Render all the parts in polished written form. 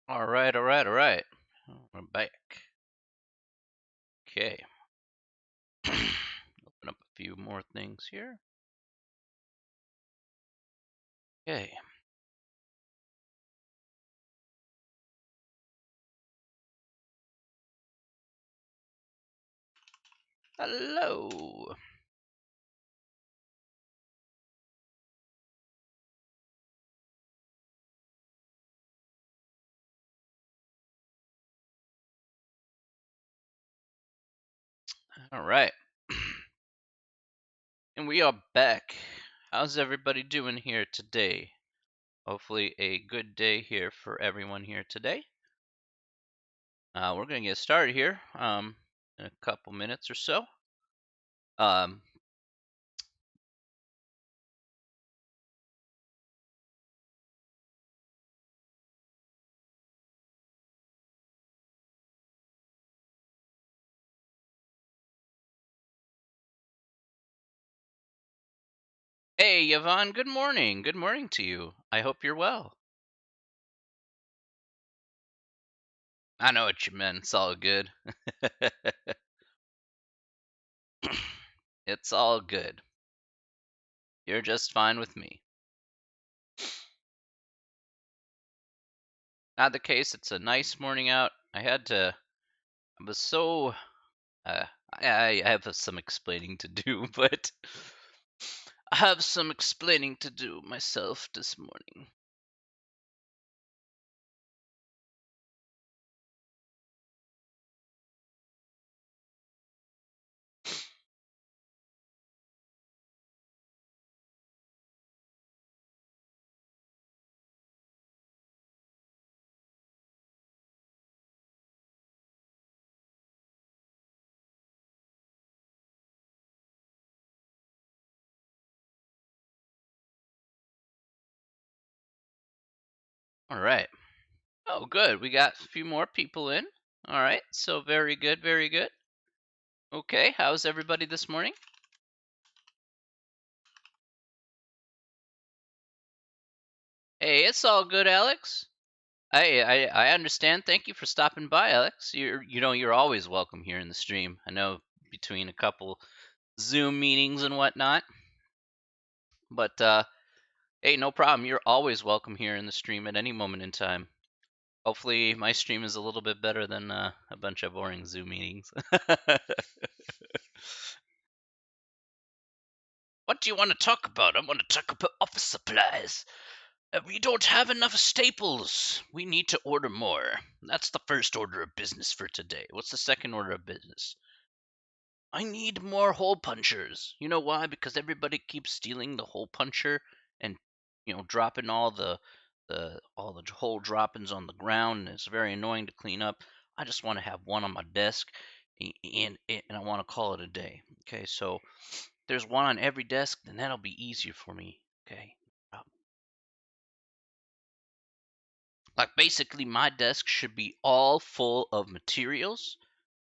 All right, all right, all right. We're back. Okay. Open up a few more things here. Okay. Hello. All right. And we are back. How's everybody doing here today? Hopefully, a good day here for everyone here today. We're going to get started here in a couple minutes or so. Um, hey, Yvonne, good morning. Good morning to you. I hope you're well. I know what you meant. It's all good. It's all good. You're just fine with me. Not the case. It's a nice morning out. I was so. Uh, I have some explaining to do, but I have some explaining to do myself this morning. All right. Oh, good. We got a few more people in. All right. So very good. Very good. Okay. How's everybody this morning? Hey, it's all good, Alex. I understand. Thank you for stopping by, Alex. You're always welcome here in the stream. I know between a couple Zoom meetings and whatnot, but hey, no problem. You're always welcome here in the stream at any moment in time. Hopefully, my stream is a little bit better than a bunch of boring Zoom meetings. What do you want to talk about? I want to talk about office supplies. We don't have enough staples. We need to order more. That's the first order of business for today. What's the second order of business? I need more hole punchers. You know why? Because everybody keeps stealing the hole puncher and dropping all the hole droppings on the ground, and it's very annoying to clean up. I just want to have one on my desk, and I want to call it a day. Okay, so there's one on every desk, then that'll be easier for me. Okay. Uh, Like basically, my desk should be all full of materials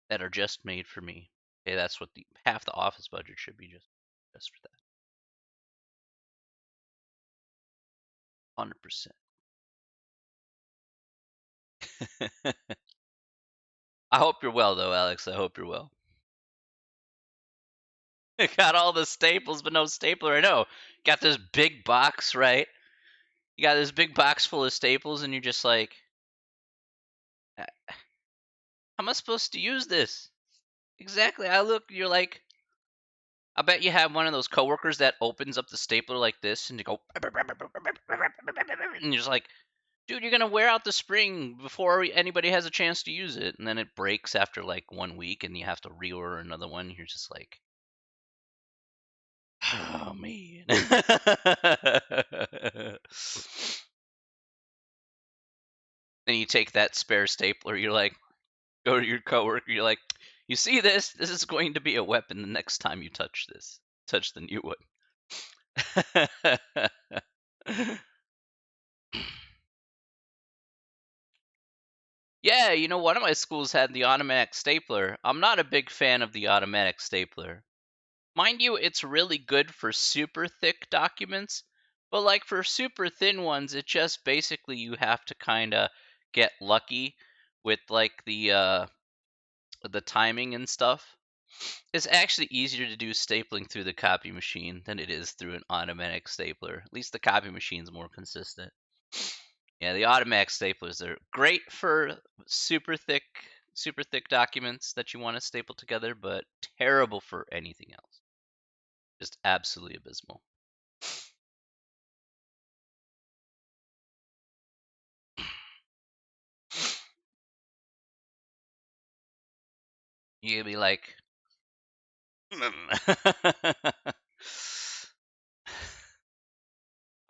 that are just made for me. Okay, that's what the half the office budget should be just for that. 100%. I hope you're well, though, Alex. I hope you're well. Got all the staples, but no stapler. I know. Got this big box, right? You got this big box full of staples, and you're just like, how am I supposed to use this? Exactly. You're like, I bet you have one of those coworkers that opens up the stapler like this, and you go, and you're just like, dude, you're gonna wear out the spring before anybody has a chance to use it, and then it breaks after like 1 week, and you have to reorder another one. You're just like, oh man. And you take that spare stapler, you're like, go to your coworker, you're like, you see this? This is going to be a weapon the next time you touch the new one. Yeah, one of my schools had the automatic stapler. I'm not a big fan of the automatic stapler. Mind you, it's really good for super thick documents, but like for super thin ones, it just basically you have to kind of get lucky with like the timing and stuff, it's actually easier to do stapling through the copy machine than it is through an automatic stapler. At least the copy machine's more consistent. Yeah, the automatic staplers are great for super thick documents that you want to staple together, but terrible for anything else. Just absolutely abysmal. You'd be like,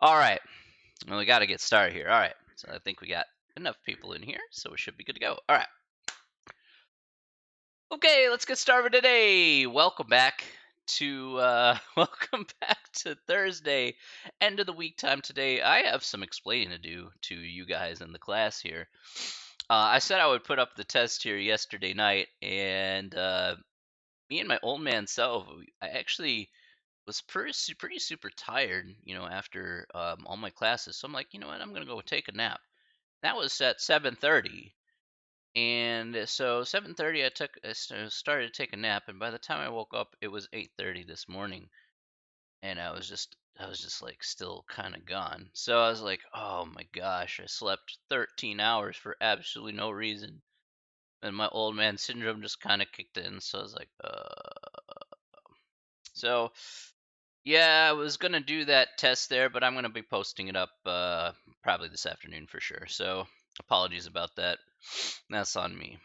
all right. Well, we got to get started here. All right. So I think we got enough people in here, so we should be good to go. All right. Okay, let's get started today. Welcome back to welcome back to Thursday, end of the week time today. I have some explaining to do to you guys in the class here. I said I would put up the test here yesterday night, and me and my old man self, I actually was pretty super tired, after all my classes. So I'm like, you know what, I'm gonna go take a nap. That was at 7:30, and so 7:30 started to take a nap, and by the time I woke up, it was 8:30 this morning, and I was just like still kind of gone. So I was like, oh my gosh, I slept 13 hours for absolutely no reason, and my old man syndrome just kind of kicked in. So I was like, so yeah, I was gonna do that test there, but I'm gonna be posting it up probably this afternoon for sure. So apologies about that. That's on me.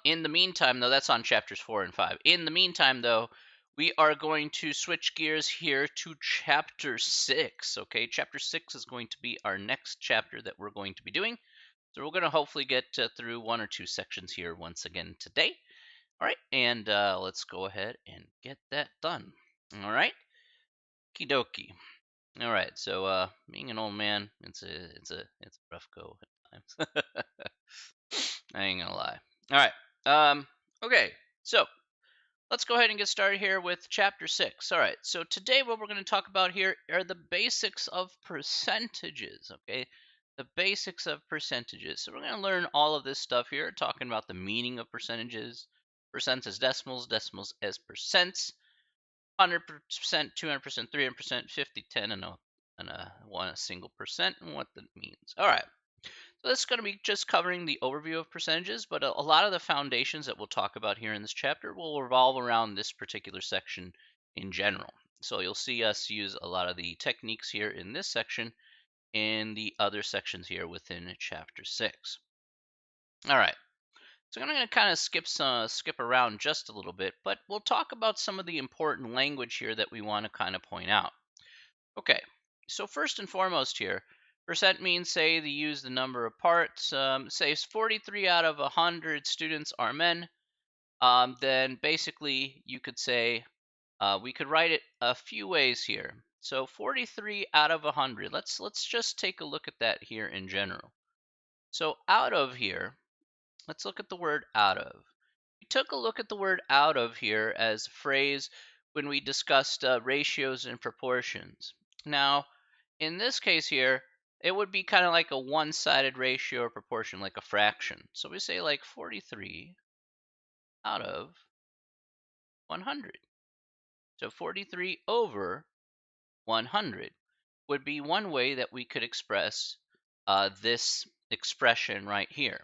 In the meantime, though, that's on chapters 4 and 5. In the meantime, though, we are going to switch gears here to chapter 6. Okay, chapter 6 is going to be our next chapter that we're going to be doing. So we're going to hopefully get through one or two sections here once again today. All right, and let's go ahead and get that done. All right, okie dokie. All right, so being an old man, it's a rough go at times. I ain't gonna lie. All right. Okay. So let's go ahead and get started here with chapter 6. All right. So today, what we're going to talk about here are the basics of percentages. Okay. The basics of percentages. So we're going to learn all of this stuff here, talking about the meaning of percentages, percents as decimals, decimals as percents, 100%, 200%, 300%, 50, 10, and a single percent, and what that means. All right. So this is going to be just covering the overview of percentages, but a lot of the foundations that we'll talk about here in this chapter will revolve around this particular section in general. So you'll see us use a lot of the techniques here in this section in the other sections here within chapter 6. All right. So I'm going to kind of skip around just a little bit, but we'll talk about some of the important language here that we want to kind of point out. Okay, so first and foremost here, percent means, say, they use the number of parts. Say 43 out of 100 students are men. Then basically you could say, we could write it a few ways here. So 43 out of 100. Let's just take a look at that here in general. So out of here, let's look at the word out of. We took a look at the word out of here as a phrase when we discussed ratios and proportions. Now, in this case here, it would be kind of like a one-sided ratio or proportion, like a fraction. So we say like 43 out of 100. So 43 over 100 would be one way that we could express this expression right here.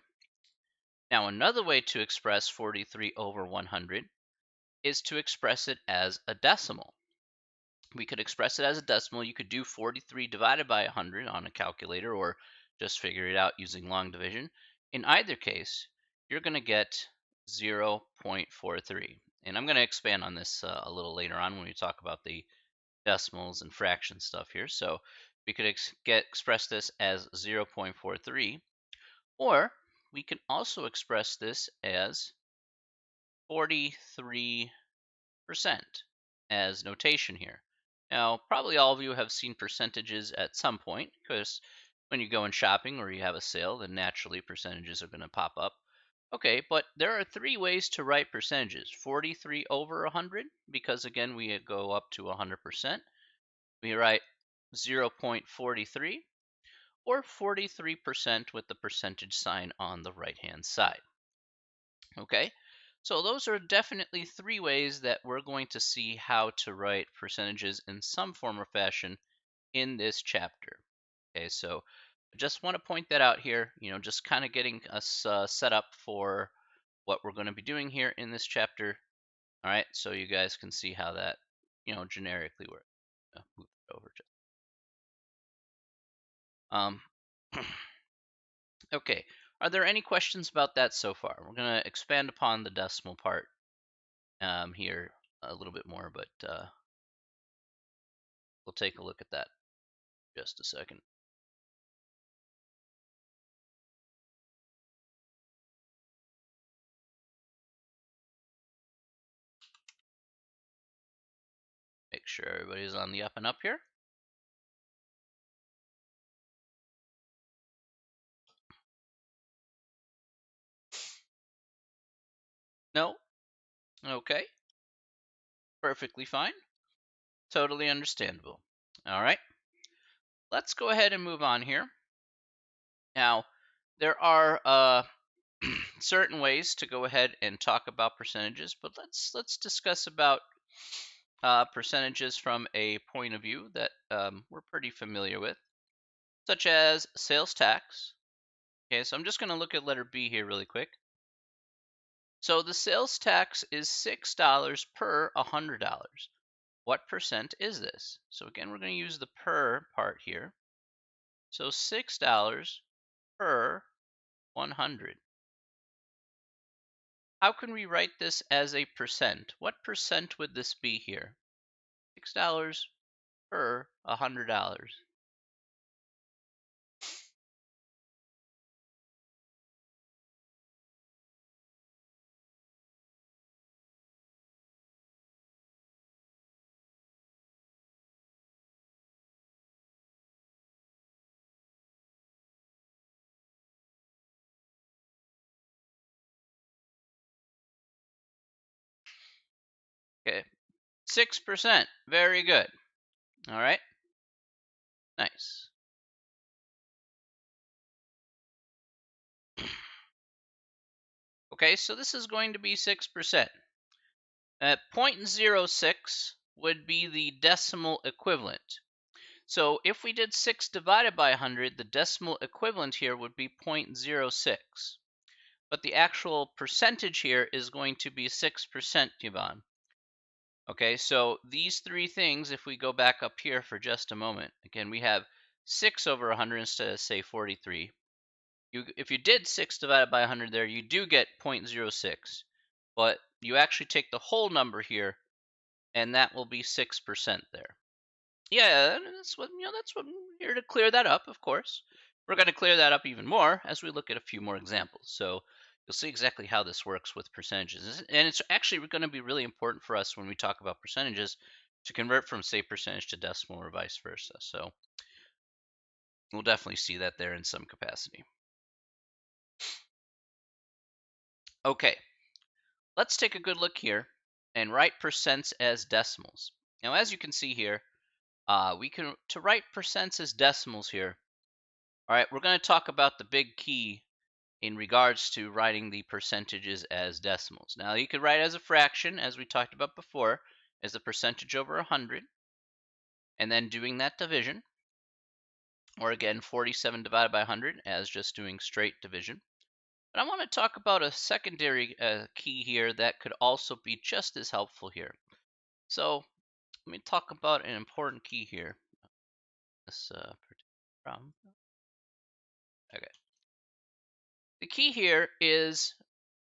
Now, another way to express 43 over 100 is to express it as a decimal. We could express it as a decimal. You could do 43 divided by 100 on a calculator, or just figure it out using long division. In either case, you're going to get 0.43. And I'm going to expand on this a little later on when we talk about the decimals and fraction stuff here. So we could express this as 0.43, or we can also express this as 43% as notation here. Now, probably all of you have seen percentages at some point, because when you go in shopping or you have a sale, then naturally percentages are going to pop up. Okay, but there are three ways to write percentages. 43 over 100, because again, we go up to 100%. We write 0.43, or 43% with the percentage sign on the right-hand side. Okay, so those are definitely three ways that we're going to see how to write percentages in some form or fashion in this chapter. Okay, so I just want to point that out here, just kind of getting us set up for what we're going to be doing here in this chapter. All right, so you guys can see how that, generically works. Move it over. Um, okay, are there any questions about that so far? We're going to expand upon the decimal part here a little bit more, but we'll take a look at that in just a second. Make sure everybody's on the up and up here. No? Okay. Perfectly fine. Totally understandable. All right. Let's go ahead and move on here. Now, there are certain ways to go ahead and talk about percentages, but let's discuss about percentages from a point of view that we're pretty familiar with, such as sales tax. Okay, so I'm just going to look at letter B here really quick. So the sales tax is $6 per $100. What percent is this? So again, we're going to use the per part here. So $6 per 100. How can we write this as a percent? What percent would this be here? $6 per $100. Okay, 6%. Very good. All right, nice. Okay, so this is going to be 6%. 0.06 would be the decimal equivalent. So if we did 6 divided by 100, the decimal equivalent here would be 0.06. But the actual percentage here is going to be 6%, Yvonne. Okay, so these three things, if we go back up here for just a moment, again, we have 6 over 100 instead of, say, 43. If you did 6 divided by 100 there, you do get 0.06. But you actually take the whole number here, and that will be 6% there. Yeah, that's what we're here to clear that up, of course. We're going to clear that up even more as we look at a few more examples. So you'll see exactly how this works with percentages. And it's actually going to be really important for us when we talk about percentages to convert from, say, percentage to decimal or vice versa. So we'll definitely see that there in some capacity. Okay, let's take a good look here and write percents as decimals. Now, as you can see here, to write percents as decimals here. All right, we're going to talk about the big key in regards to writing the percentages as decimals. Now, you could write as a fraction, as we talked about before, as a percentage over 100, and then doing that division. Or again, 47 divided by 100 as just doing straight division. But I want to talk about a secondary key here that could also be just as helpful here. So let me talk about an important key here. This particular problem. Okay. The key here is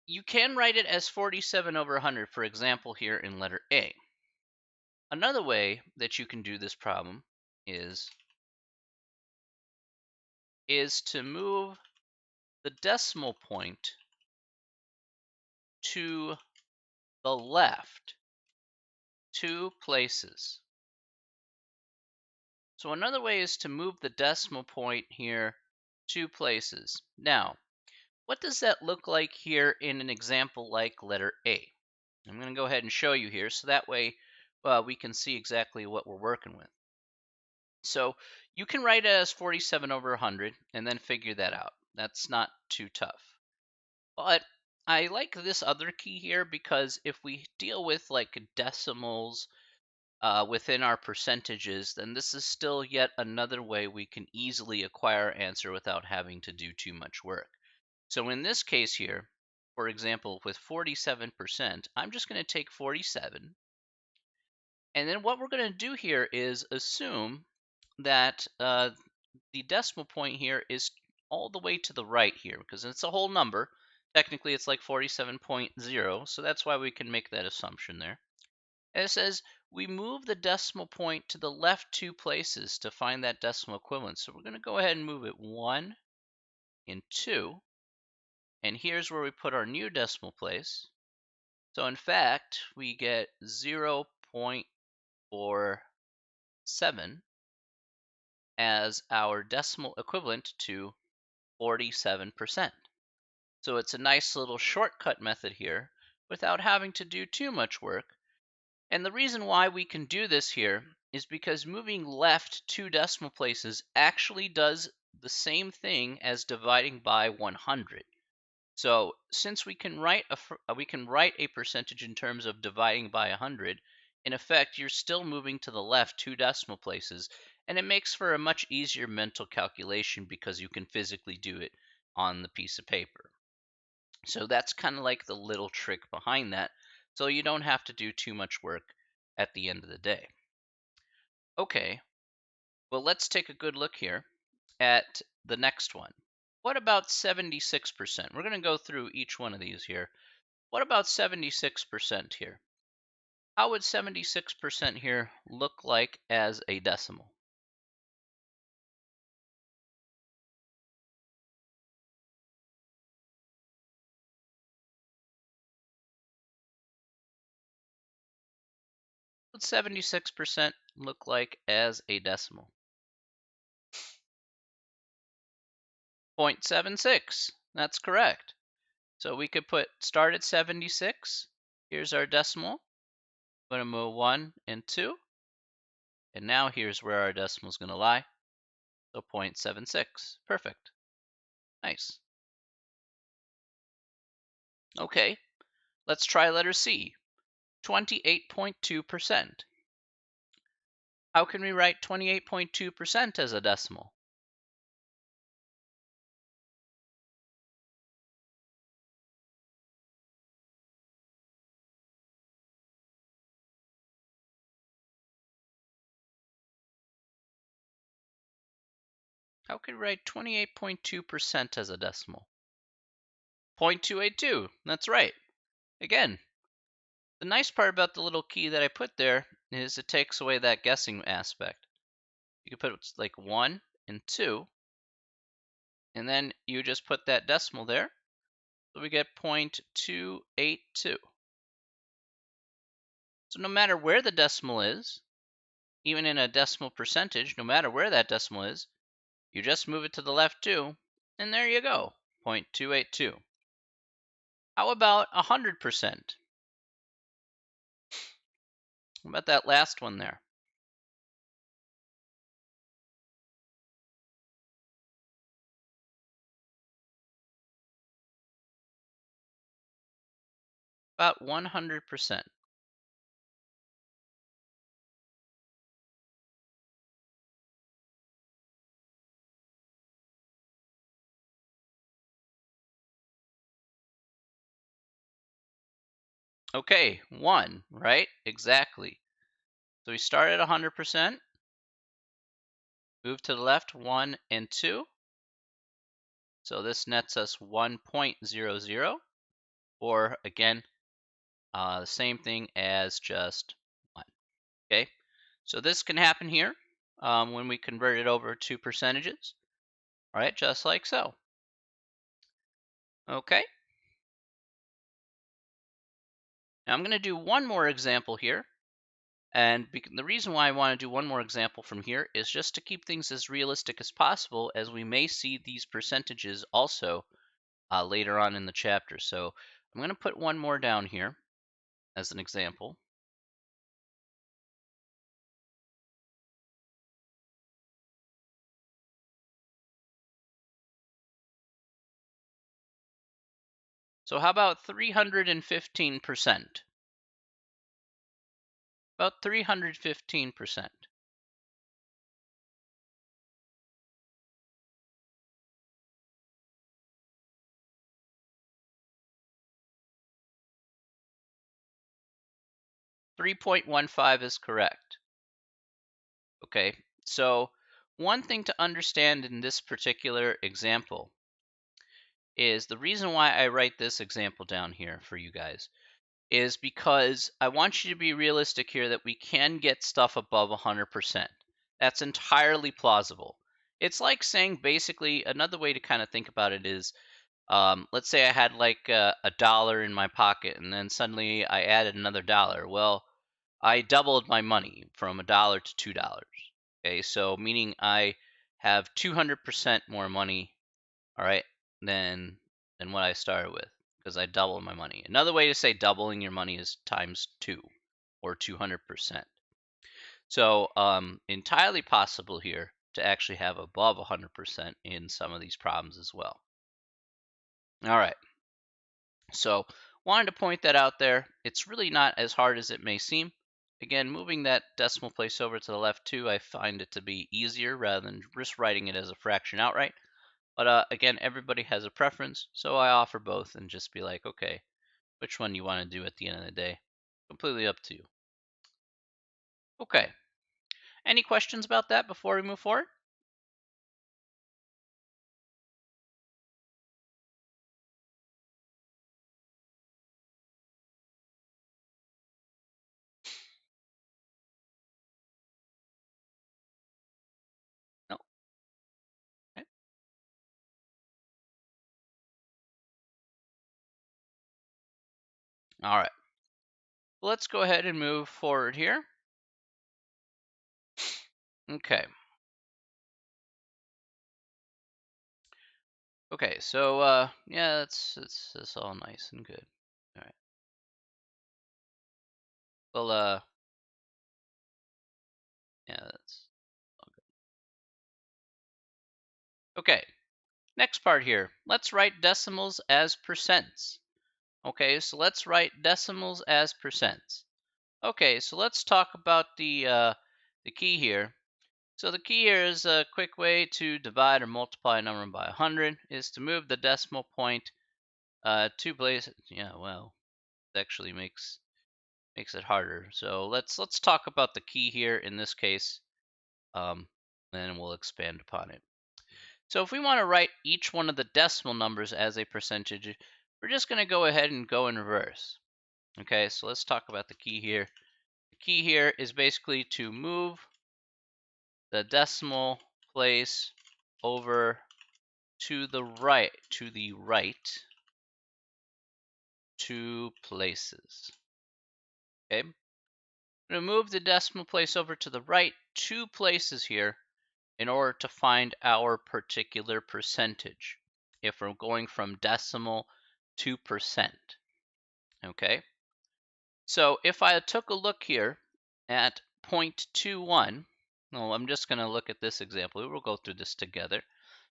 you can write it as 47 over 100, for example, here in letter A. Another way that you can do this problem is to move the decimal point to the left 2 places. So another way is to move the decimal point here 2 places. Now, what does that look like here in an example like letter A? I'm going to go ahead and show you here so that way we can see exactly what we're working with. So you can write it as 47 over 100 and then figure that out. That's not too tough. But I like this other key here because if we deal with like decimals within our percentages, then this is still yet another way we can easily acquire answer without having to do too much work. So in this case here, for example, with 47%, I'm just going to take 47. And then what we're going to do here is assume that the decimal point here is all the way to the right here because it's a whole number. Technically, it's like 47.0, so that's why we can make that assumption there. And it says we move the decimal point to the left 2 places to find that decimal equivalent. So we're going to go ahead and move it 1 and 2. And here's where we put our new decimal place. So in fact, we get 0.47 as our decimal equivalent to 47%. So it's a nice little shortcut method here without having to do too much work. And the reason why we can do this here is because moving left 2 decimal places actually does the same thing as dividing by 100. So since we can write a percentage in terms of dividing by 100, in effect you're still moving to the left 2 decimal places, and it makes for a much easier mental calculation because you can physically do it on the piece of paper. So that's kind of like the little trick behind that, so you don't have to do too much work at the end of the day. Okay, well, let's take a good look here at the next one. What about 76%? We're going to go through each one of these here. What about 76% here? How would 76% here look like as a decimal? What would 76% look like as a decimal? 0.76. That's correct. So we could start at 76. Here's our decimal. I'm going to move 1 and 2. And now here's where our decimal is going to lie. So 0.76. Perfect. Nice. Okay, let's try letter C. 28.2%. How can we write 28.2% as a decimal? How can we write 28.2% as a decimal? 0.282. That's right. Again, the nice part about the little key that I put there is it takes away that guessing aspect. You can put like 1 and 2, and then you just put that decimal there. So we get 0.282. So no matter where the decimal is, even in a decimal percentage, no matter where that decimal is, you just move it to the left 2, and there you go, 0.282. How about 100%? What about that last one there? About 100%. Okay, 1, right? Exactly. So we start at 100%, move to the left 1 and 2. So this nets us 1.00, or again, the same thing as just 1. Okay, so this can happen here when we convert it over to percentages. All right, just like so. Okay, now I'm going to do one more example here. And the reason why I want to do one more example from here is just to keep things as realistic as possible, as we may see these percentages also later on in the chapter. So I'm going to put one more down here as an example. So how about 315%? About 315%. 3.15 is correct. Okay, so one thing to understand in this particular example is the reason why I write this example down here for you guys is because I want you to be realistic here that we can get stuff above 100%. That's entirely plausible. It's like saying basically another way to kind of think about it is let's say I had like a dollar in my pocket and then suddenly I added another dollar. Well, I doubled my money from a dollar to $2. Okay, so meaning I have 200% more money, all right, than what I started with because I doubled my money. Another way to say doubling your money is times two or 200%. So entirely possible here to actually have above 100% in some of these problems as well. All right. So wanted to point that out there. It's really not as hard as it may seem. Again, moving that decimal place over to the left too, I find it to be easier rather than just writing it as a fraction outright. But again, everybody has a preference, so I offer both and just be like, okay, which one you want to do at the end of the day? Completely up to you. Okay. Any questions about that before we move forward? No. Okay. All right. Let's go ahead and move forward here. Okay. Okay, so yeah, that's all nice and good. All right. Well, yeah, that's okay. Next part here. Let's write decimals as percents. Okay, so let's write decimals as percents. Okay, so let's talk about the key here. So the key here is a quick way to divide or multiply a number by 100 is to move the decimal point two places. Yeah, well, it actually makes it harder. So let's talk about the key here in this case, and we'll expand upon it. So if we want to write each one of the decimal numbers as a percentage, we're just going to go ahead and go in reverse. Okay, so let's talk about the key here. The key here is basically to move the decimal place over to the right, two places. Okay, I'm going to move the decimal place over to the right two places here in order to find our particular percentage if we're going from decimal to percent. Okay, so if I took a look here at 0.21, well, I'm just going to look at this example. We'll go through this together.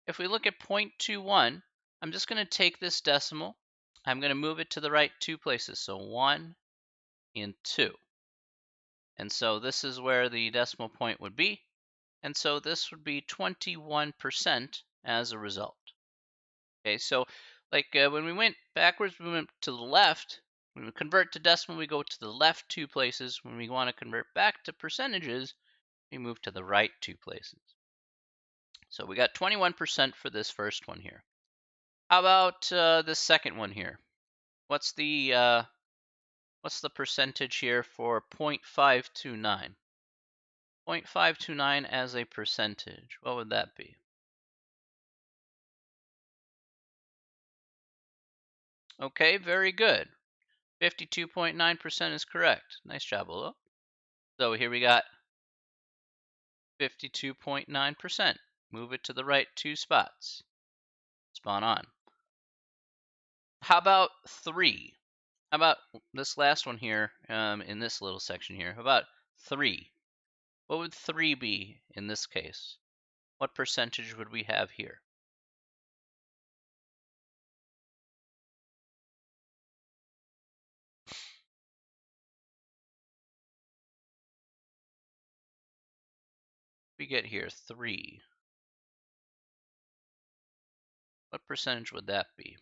If we look at 0.21, I'm just going to take this decimal. I'm going to move it to the right two places, so 1 and 2. And so this is where the decimal point would be. And so this would be 21% as a result. Okay, so like when we went backwards, we went to the left. When we convert to decimal, we go to the left two places. When we want to convert back to percentages, we move to the right two places. So we got 21% for this first one here. How about the second one here? What's the percentage here for 0.529? 0.529 as a percentage. What would that be? Okay, very good. 52.9% is correct. Nice job, Olo. So here we got 52.9%. Move it to the right two spots. Spawn on. How about 3? How about this last one here in this little section here? How about 3? What would 3 be in this case? What percentage would we have here? we get here? 3. What percentage would that be?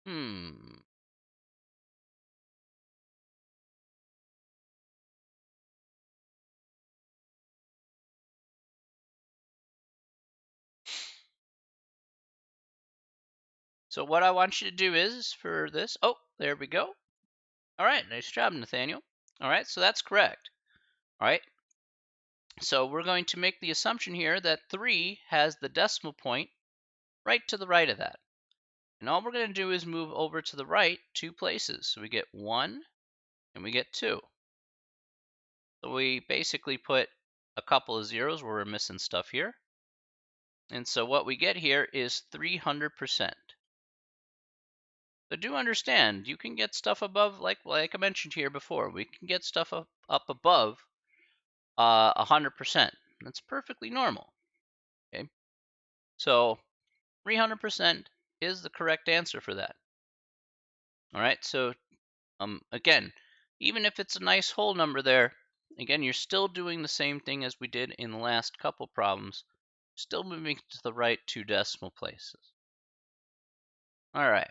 Hmm. So what I want you to do is for this, oh, there we go. All right, nice job, Nathaniel. All right, so that's correct. All right, so we're going to make the assumption here that 3 has the decimal point right to the right of that. And all we're going to do is move over to the right 2 places. So we get 1 and we get 2. So we basically put a couple of zeros where we're missing stuff here. And so what we get here is 300%. So do understand, you can get stuff above, like I mentioned here before, we can get stuff up above 100%. That's perfectly normal. Okay, so 300% is the correct answer for that. All right, so again, even if it's a nice whole number there, again, you're still doing the same thing as we did in the last couple problems, still moving to the right 2 decimal places. All right.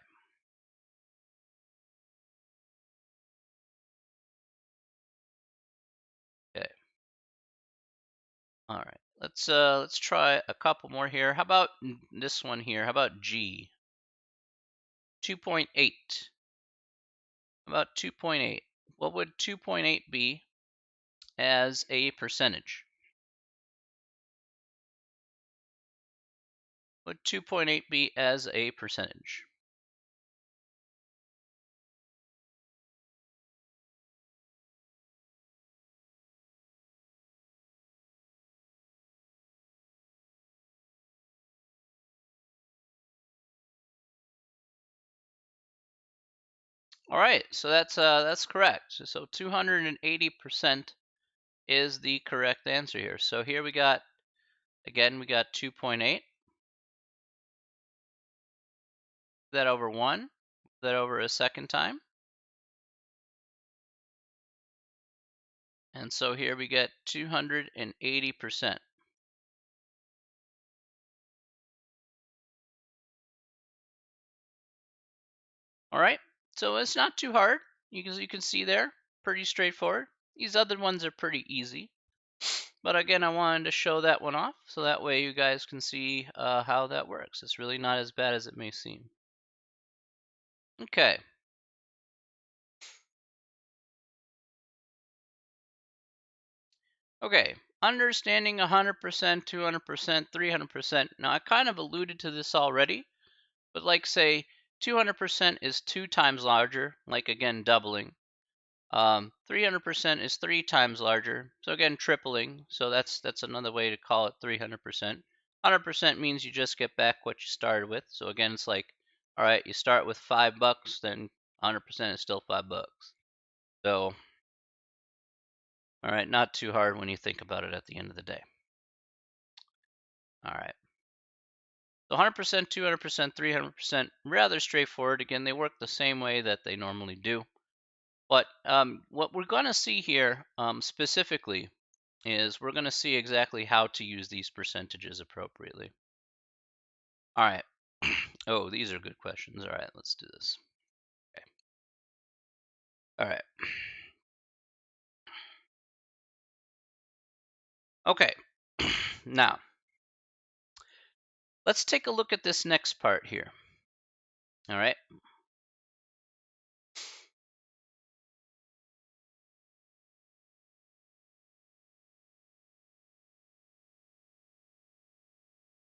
Okay. All right. Let's try a couple more here. How about this one here? How about G? 2.8. About 2.8. What would 2.8 be as a percentage? What would 2.8 be as a percentage? All right, so that's correct. So 280% is the correct answer here. So here we got, again, we got 2.8. That over 1. That over a second time. And so here we get 280%. All right, so it's not too hard. You can see there, pretty straightforward. These other ones are pretty easy. But again, I wanted to show that one off so that way you guys can see how that works. It's really not as bad as it may seem. Okay. Okay, understanding 100%, 200%, 300%. Now, I kind of alluded to this already, but like say 200% is 2 times larger, like again doubling. 300% is 3 times larger, so again tripling. So that's another way to call it 300%. 100% means you just get back what you started with. So again, it's like, all right, you start with $5, then 100% is still $5. So, all right, not too hard when you think about it at the end of the day. All right. So 100%, 200%, 300%, rather straightforward. Again, they work the same way that they normally do. But what we're going to see here specifically is we're going to see exactly how to use these percentages appropriately. All right. Oh, these are good questions. All right, let's do this. Okay. All right. Okay. Now, let's take a look at this next part here. All right.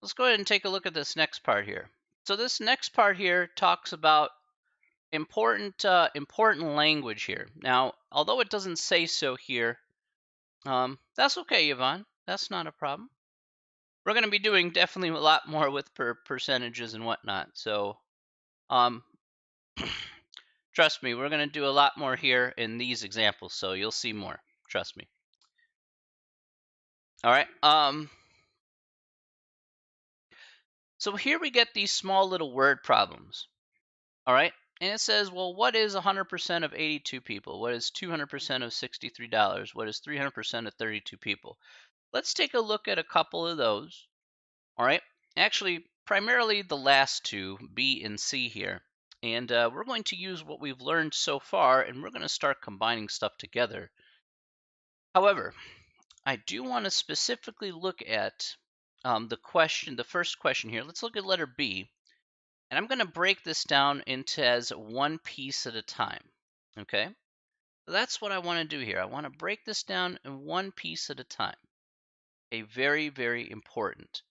Let's go ahead and take a look at this next part here. So this next part here talks about important language here. Now, although it doesn't say so here, that's okay, Yvonne. That's not a problem. We're going to be doing definitely a lot more with percentages and whatnot. So, trust me, we're going to do a lot more here in these examples. So you'll see more. Trust me. All right. So here we get these small little word problems. All right. And it says, well, what is 100% of 82 people? What is 200% of $63? What is 300% of 32 people? Let's take a look at a couple of those. All right. Actually, primarily the last two, B and C here. And we're going to use what we've learned so far, and we're going to start combining stuff together. However, I do want to specifically look at the first question here. Let's look at letter B. And I'm going to break this down into as one piece at a time. Okay? So that's what I want to do here. I want to break this down in one piece at a time. A very, very important.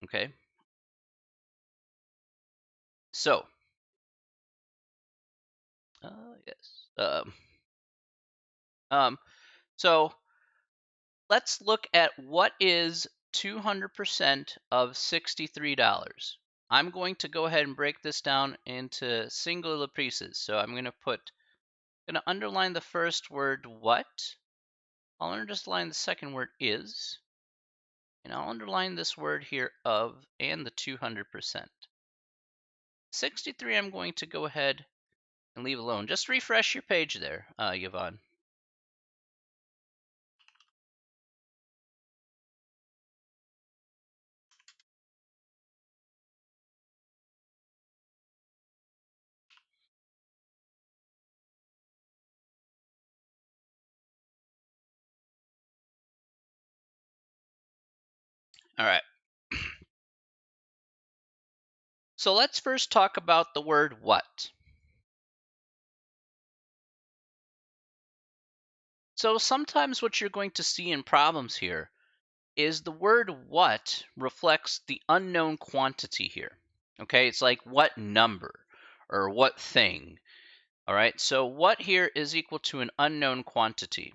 Okay? So, yes. So let's look at what is 200% of $63. I'm going to go ahead and break this down into singular pieces. So I'm going to underline the first word what. I'll underline the second word is. And I'll underline this word here of and the 200%. 63 I'm going to go ahead and leave alone. Just refresh your page there, Yvonne. All right. So let's first talk about the word what. So sometimes what you're going to see in problems here is the word what reflects the unknown quantity here. Okay, it's like what number or what thing. All right, so what here is equal to an unknown quantity.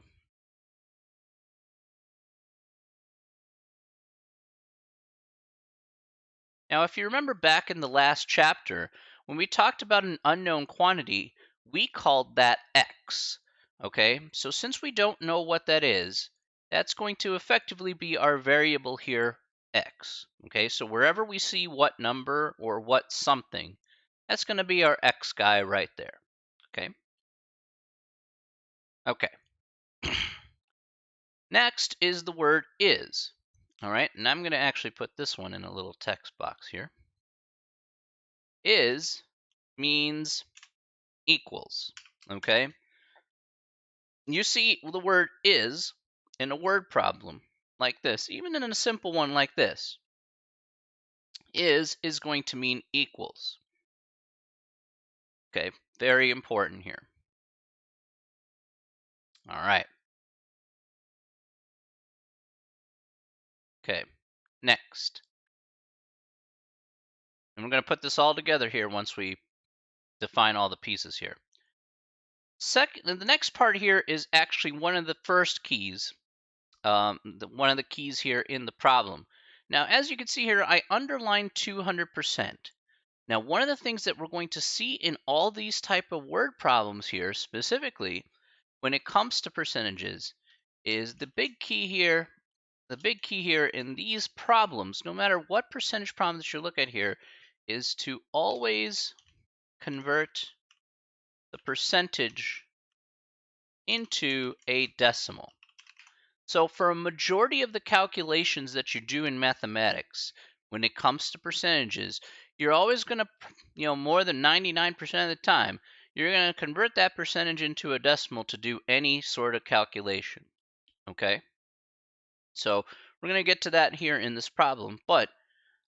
Now, if you remember back in the last chapter, when we talked about an unknown quantity, we called that x. Okay, so since we don't know what that is, that's going to effectively be our variable here, x. Okay, so wherever we see what number or what something, that's going to be our x guy right there. Okay. Okay. Next is the word is. All right, and I'm going to actually put this one in a little text box here. Is means equals. Okay. You see the word is in a word problem like this, even in a simple one like this. Is going to mean equals. Okay, very important here. All right. Okay, next. And we're going to put this all together here once we define all the pieces here. The next part here is actually one of the first keys, one of the keys here in the problem. Now, as you can see here, I underlined 200%. Now, one of the things that we're going to see in all these type of word problems here, specifically when it comes to percentages, is the big key here. The big key here in these problems, no matter what percentage problem that you look at here, is to always convert the percentage into a decimal. So for a majority of the calculations that you do in mathematics, when it comes to percentages, you're always going to, more than 99% of the time, you're going to convert that percentage into a decimal to do any sort of calculation. Okay? So we're going to get to that here in this problem, but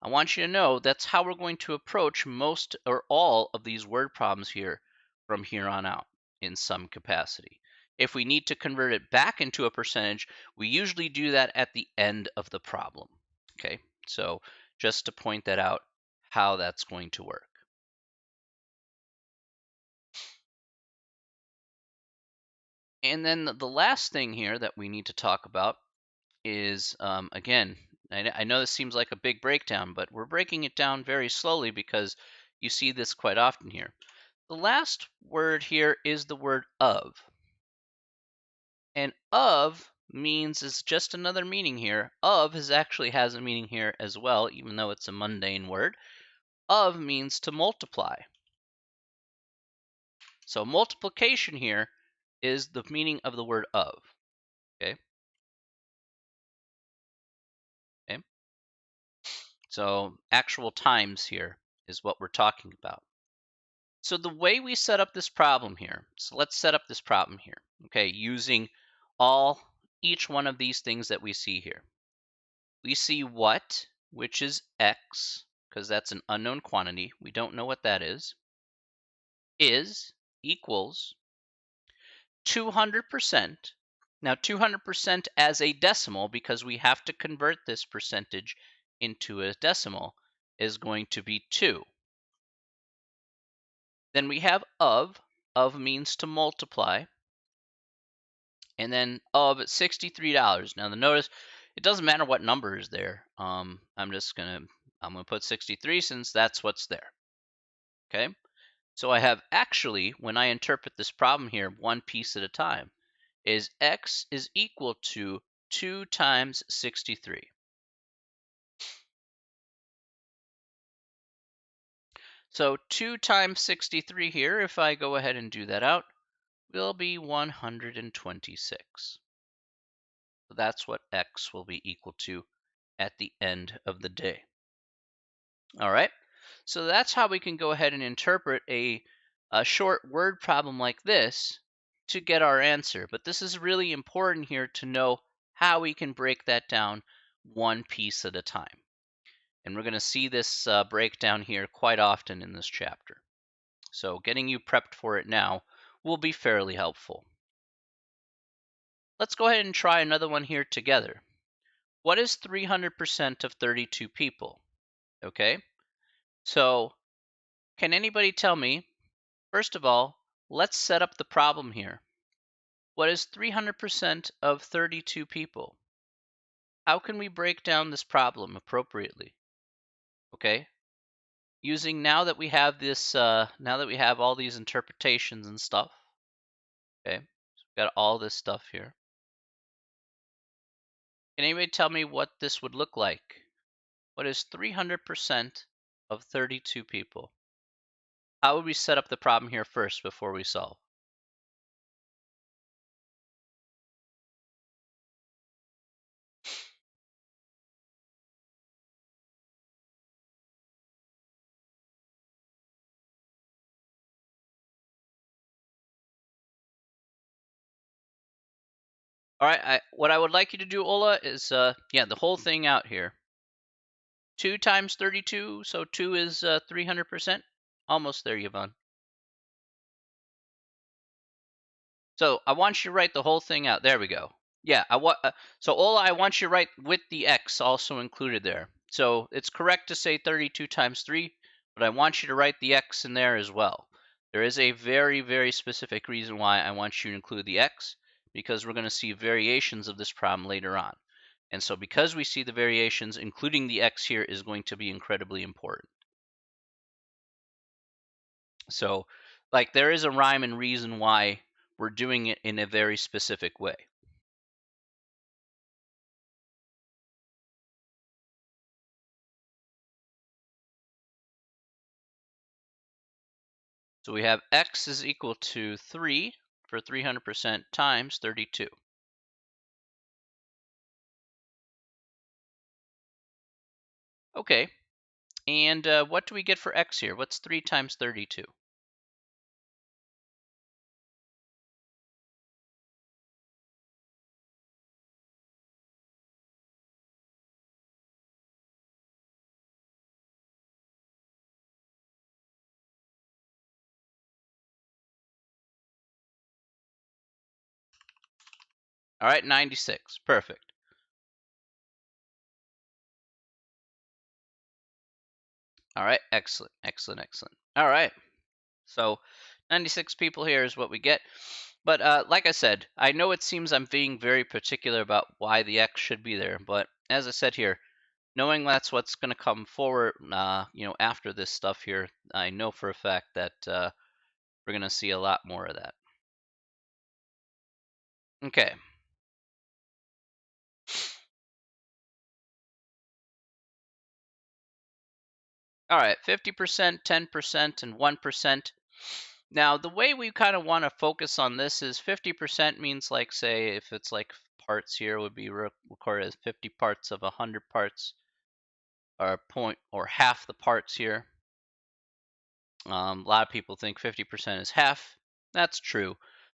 I want you to know that's how we're going to approach most or all of these word problems here from here on out in some capacity. If we need to convert it back into a percentage, we usually do that at the end of the problem. Okay, so just to point that out, how that's going to work. And then the last thing here that we need to talk about is, again, I know this seems like a big breakdown, but we're breaking it down very slowly because you see this quite often here. The last word here is the word of. And of means is just another meaning here. Of actually has a meaning here as well, even though it's a mundane word. Of means to multiply. So multiplication here is the meaning of the word of. Okay. Okay. So actual times here is what we're talking about. So the way we set up this problem here, so let's set up this problem here, okay, using each one of these things that we see here. We see what, which is x, because that's an unknown quantity. We don't know what that is equals 200%. Now 200% as a decimal, because we have to convert this percentage into a decimal, is going to be 2. Then we have of. Of means to multiply. And then of $63. Now the notice, it doesn't matter what number is there. I'm gonna put 63 since that's what's there. Okay. So I have actually, when I interpret this problem here, one piece at a time, is x is equal to 2 times 63. So 2 times 63 here, if I go ahead and do that out, will be 126. So that's what x will be equal to at the end of the day. All right. So that's how we can go ahead and interpret a short word problem like this to get our answer. But this is really important here to know how we can break that down one piece at a time. And we're going to see this breakdown here quite often in this chapter. So getting you prepped for it now will be fairly helpful. Let's go ahead and try another one here together. What is 300% of 32 people? Okay, so can anybody tell me, first of all, let's set up the problem here. What is 300% of 32 people? How can we break down this problem appropriately? Okay, using now that we have this, now that we have all these interpretations and stuff. Okay, so we've got all this stuff here. Can anybody tell me what this would look like? What is 300% of 32 people? How would we set up the problem here first before we solve? All right, what I would like you to do, Ola, is yeah, the whole thing out here. 2 times 32, so 2 is 300%. Almost there, Yvonne. So I want you to write the whole thing out. There we go. Yeah, so Ola, I want you to write with the x also included there. So it's correct to say 32 times 3, but I want you to write the x in there as well. There is a very, very specific reason why I want you to include the x, because we're going to see variations of this problem later on. And so because we see the variations, including the x here is going to be incredibly important. So, like, there is a rhyme and reason why we're doing it in a very specific way. So we have x is equal to 3 for 300% times 32. Okay, and what do we get for x here? What's 3 times 32? All right, 96. Perfect. All right, excellent, excellent, excellent. All right, so 96 people here is what we get. But like I said, I know it seems I'm being very particular about why the x should be there, but as I said here, knowing that's what's going to come forward, after this stuff here, I know for a fact that we're going to see a lot more of that. Okay. All right, 50%, 10%, and 1%. Now, the way we kind of want to focus on this is 50% means, like, say, if it's like parts here would be recorded as 50 parts of 100 parts, or point, or half the parts here. A lot of people think 50% is half. That's true.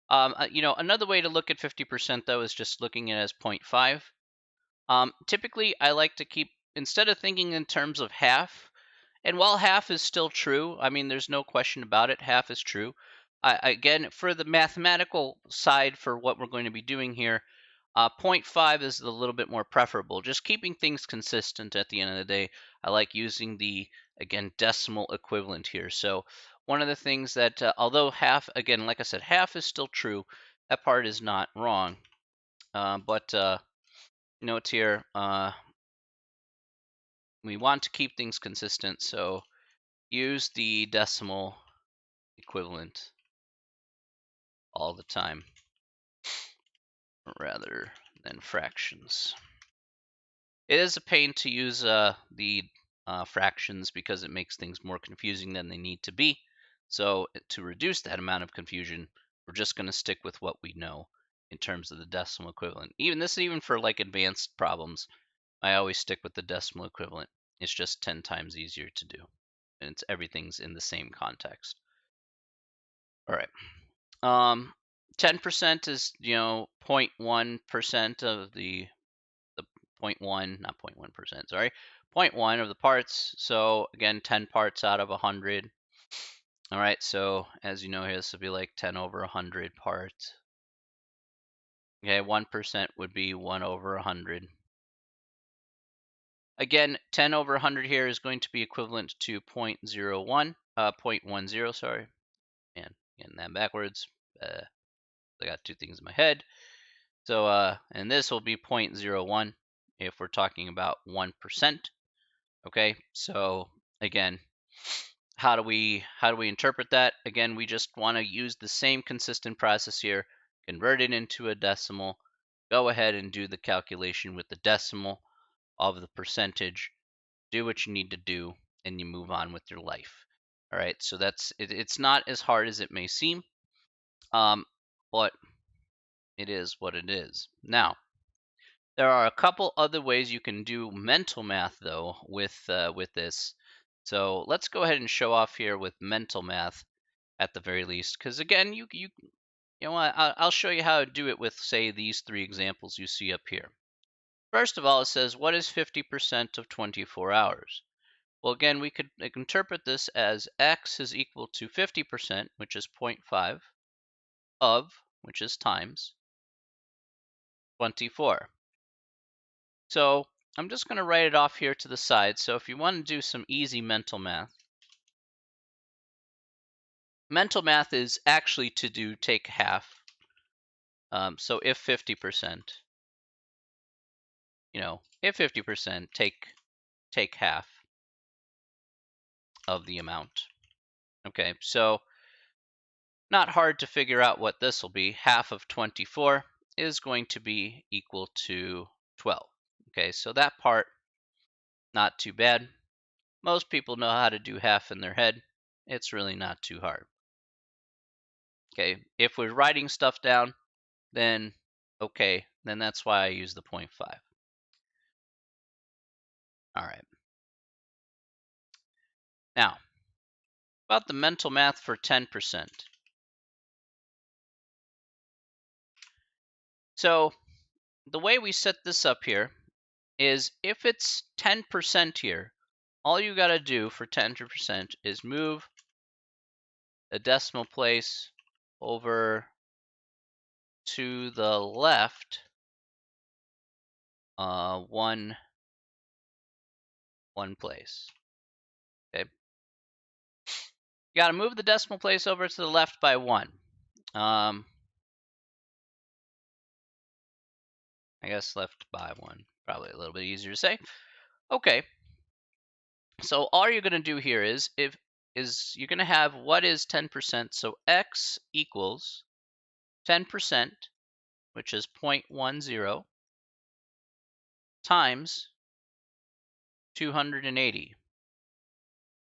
Another way to look at 50% though is just looking at it as 0.5. Typically, I like to keep, instead of thinking in terms of half, and while half is still true, I mean, there's no question about it, half is true. Again, for the mathematical side for what we're going to be doing here, 0.5 is a little bit more preferable. Just keeping things consistent at the end of the day. I like using the, again, decimal equivalent here. So one of the things that, although half, again, like I said, half is still true, that part is not wrong. But note here, we want to keep things consistent, so use the decimal equivalent all the time rather than fractions. It is a pain to use the fractions because it makes things more confusing than they need to be. So to reduce that amount of confusion, we're just going to stick with what we know in terms of the decimal equivalent. Even for like advanced problems, I always stick with the decimal equivalent. It's just 10 times easier to do, and everything's in the same context. All right. 10% is 0.1% of the 0.1, not 0.1%, sorry, 0.1 of the parts. So again, 10 parts out of 100. All right, so as you know here, this would be like 10 over 100 parts. Okay, 1% would be 1 over 100. Again, 10 over 100 here is going to be equivalent to 0.10, sorry. Man, getting that backwards. I got two things in my head. So, and this will be 0.01 if we're talking about 1%. Okay, so again, how do we interpret that? Again, we just want to use the same consistent process here, convert it into a decimal, go ahead and do the calculation with the decimal of the percentage, do what you need to do, and you move on with your life. All right, so that's it. It's not as hard as it may seem, but it is what it is. Now, there are a couple other ways you can do mental math though with this. So let's go ahead and show off here with mental math at the very least, because again, you know what, I'll show you how to do it with, say, these three examples you see up here. First of all, it says, what is 50% of 24 hours? Well, again, we could interpret this as x is equal to 50%, which is 0.5, of, which is times, 24. So I'm just going to write it off here to the side. So if you want to do some easy mental math is actually to do take half. So if 50%, if 50%, take half of the amount. Okay, so not hard to figure out what this will be. Half of 24 is going to be equal to 12. Okay, so that part, not too bad. Most people know how to do half in their head. It's really not too hard. Okay, if we're writing stuff down, then okay, then that's why I use the 0.5. All right. Now, about the mental math for 10%. So the way we set this up here is if it's 10% here, all you got to do for 10% is move the decimal place over to the left one place. Okay. You got to move the decimal place over to the left by 1. I guess left by 1, probably a little bit easier to say. Okay. So all you're going to do here is you're going to have what is 10%. So x equals 10%, which is 0.10, times 280.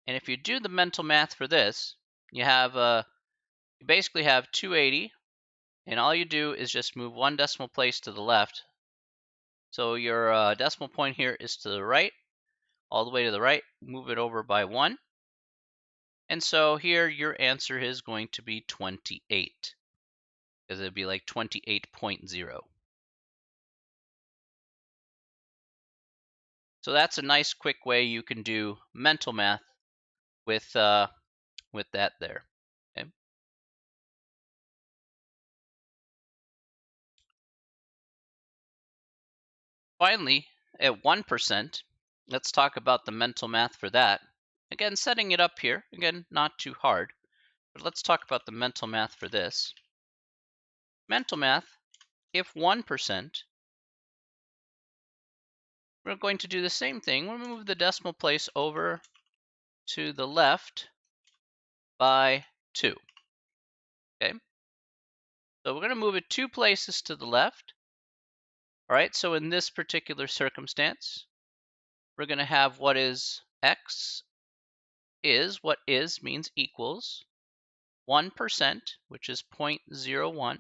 And if you do the mental math for this, you have you basically have 280, and all you do is just move one decimal place to the left. So your decimal point here is to the right, all the way to the right. Move it over by 1. And so here your answer is going to be 28, because it'd be like 28.0. So that's a nice quick way you can do mental math with that there. Okay. Finally, at 1%, let's talk about the mental math for that. Again, setting it up here, again, not too hard, but let's talk about the mental math for this. Mental math, if 1%, we're going to do the same thing. We'll move the decimal place over to the left by 2. Okay, so we're going to move it 2 places to the left. All right, so in this particular circumstance, we're going to have what is x is, what is means equals 1%, which is 0.01,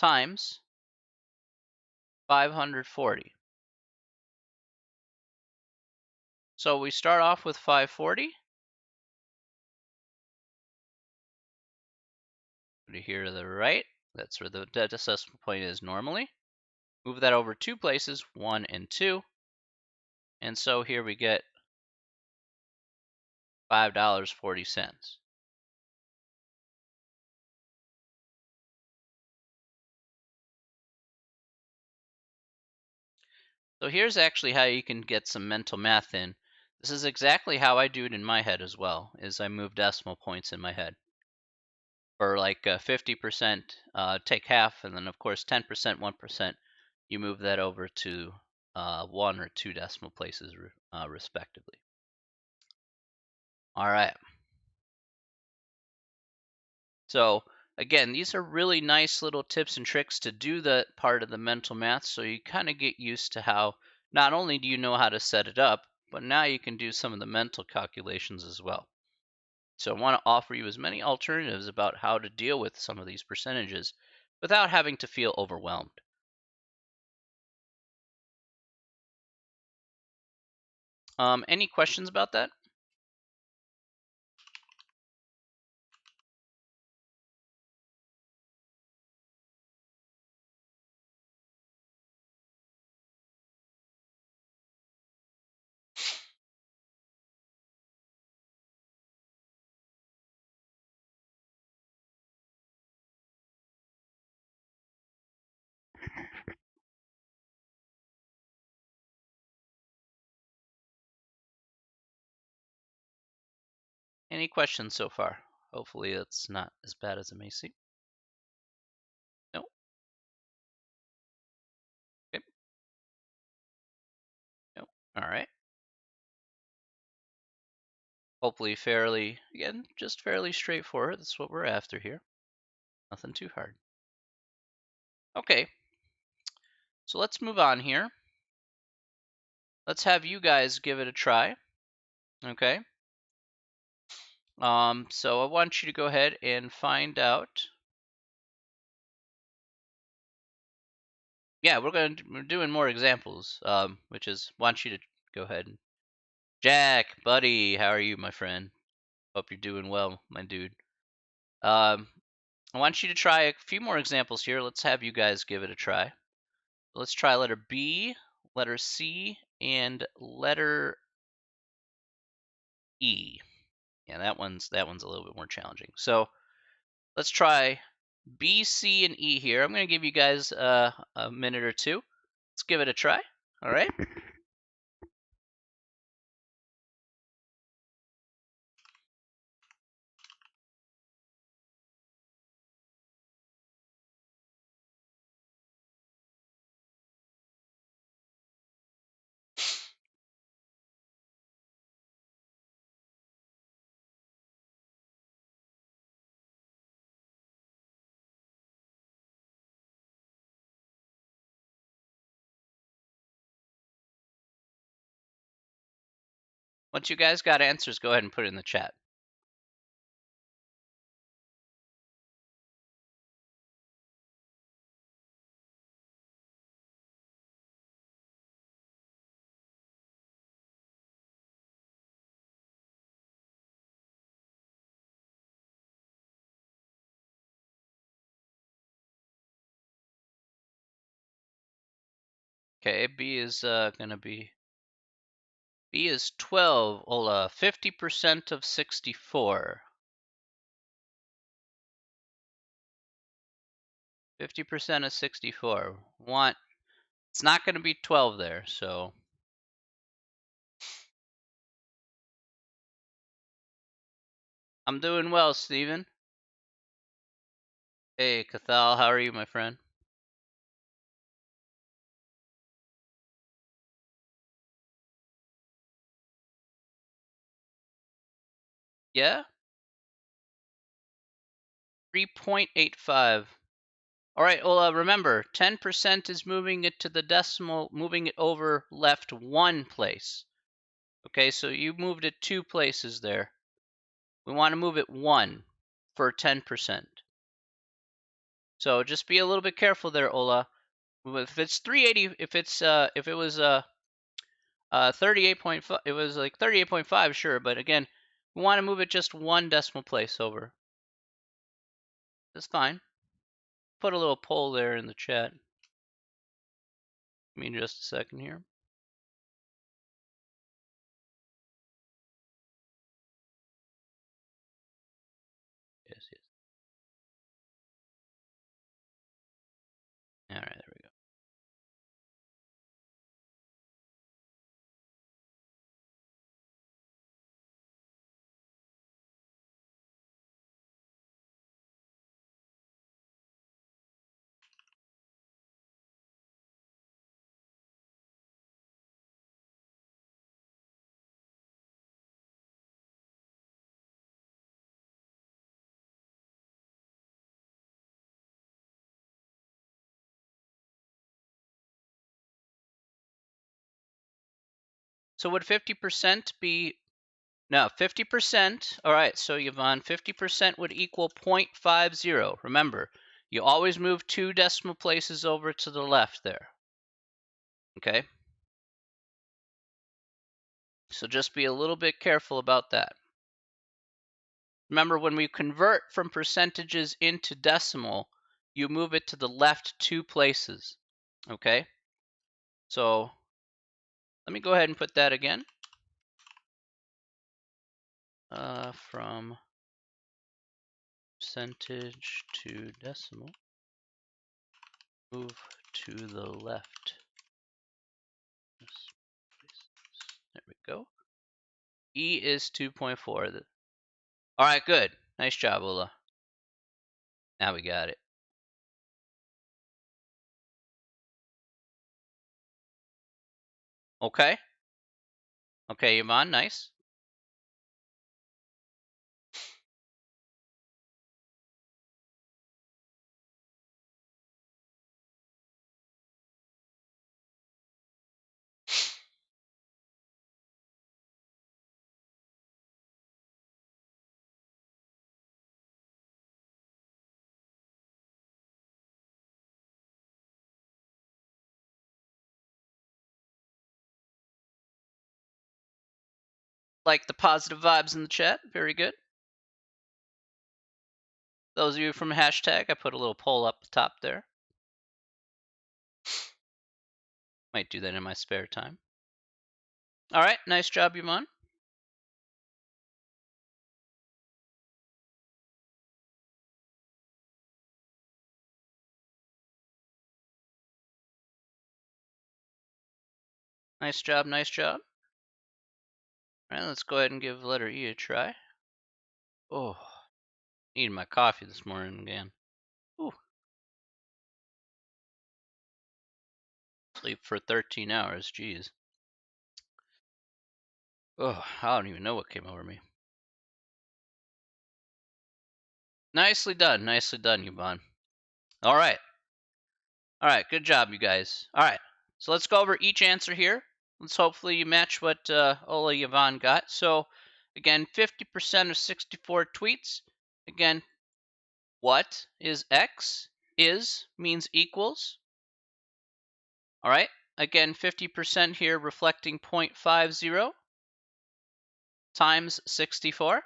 times 540. So we start off with 540. Put it here to the right. That's where the decimal point is normally. Move that over 2 places, 1 and 2. And so here we get $5.40. So here's actually how you can get some mental math in. This is exactly how I do it in my head as well, is I move decimal points in my head. For like 50%, take half, and then of course 10%, 1%, you move that over to 1 or 2 decimal places respectively. All right. So again, these are really nice little tips and tricks to do the part of the mental math, so you kind of get used to how not only do you know how to set it up, but now you can do some of the mental calculations as well. So I want to offer you as many alternatives about how to deal with some of these percentages without having to feel overwhelmed. Any questions about that? Any questions so far? Hopefully it's not as bad as it may seem. No? Okay. No. All right. Hopefully fairly, again, just fairly straightforward. That's what we're after here. Nothing too hard. Okay. So let's move on here. Let's have you guys give it a try. Okay. So I want you to go ahead and find out. Yeah, we're doing more examples, which is want you to go ahead and Jack, buddy, how are you, my friend? Hope you're doing well, my dude. Um, I want you to try a few more examples here. Let's have you guys give it a try. Let's try letter B, letter C, and letter E. Yeah, that one's a little bit more challenging. So let's try B, C, and E here. I'm going to give you guys a minute or two. Let's give it a try. All right. Once you guys got answers, go ahead and put it in the chat. Okay, B is gonna be, B is 12, Ola, 50% of 64. 50% of 64. It's not gonna be 12 there, so. I'm doing well, Steven. Hey, Cathal, how are you, my friend? Yeah? 3.85. All right, well, remember, 10% is moving it to the decimal, moving it over left one place. Okay, so you moved it 2 places there. We want to move it 1 for 10%. So just be a little bit careful there, Ola. If it's 380, if it was 38.5, it was like 38.5, sure, but again, we want to move it just 1 decimal place over. That's fine. Put a little poll there in the chat. Give me just a second here. Yes, yes. All right, there we go. So would 50% be, no, 50%, all right, so Yvonne, 50% would equal 0.50. Remember, you always move 2 decimal places over to the left there. Okay? So just be a little bit careful about that. Remember, when we convert from percentages into decimal, you move it to the left 2 places. Okay? So let me go ahead and put that again. From percentage to decimal, move to the left. There we go. E is 2.4. All right, good. Nice job, Ola. Now we got it. Okay. Okay, Yvonne, nice. Like the positive vibes in the chat. Very good. Those of you from hashtag, I put a little poll up the top there. Might do that in my spare time. All right, nice job, Yvonne. Nice job, nice job. All right, let's go ahead and give letter E a try. Oh, needed my coffee this morning again. Ooh. Sleep for 13 hours, jeez. Oh, I don't even know what came over me. Nicely done, Yvonne. All right. All right, good job, you guys. All right, so let's go over each answer here. Let's hopefully you match what Ola Yvonne got. So, again, 50% of 64 tweets. Again, what is X? Is means equals. All right, again, 50% here reflecting 0.50 times 64.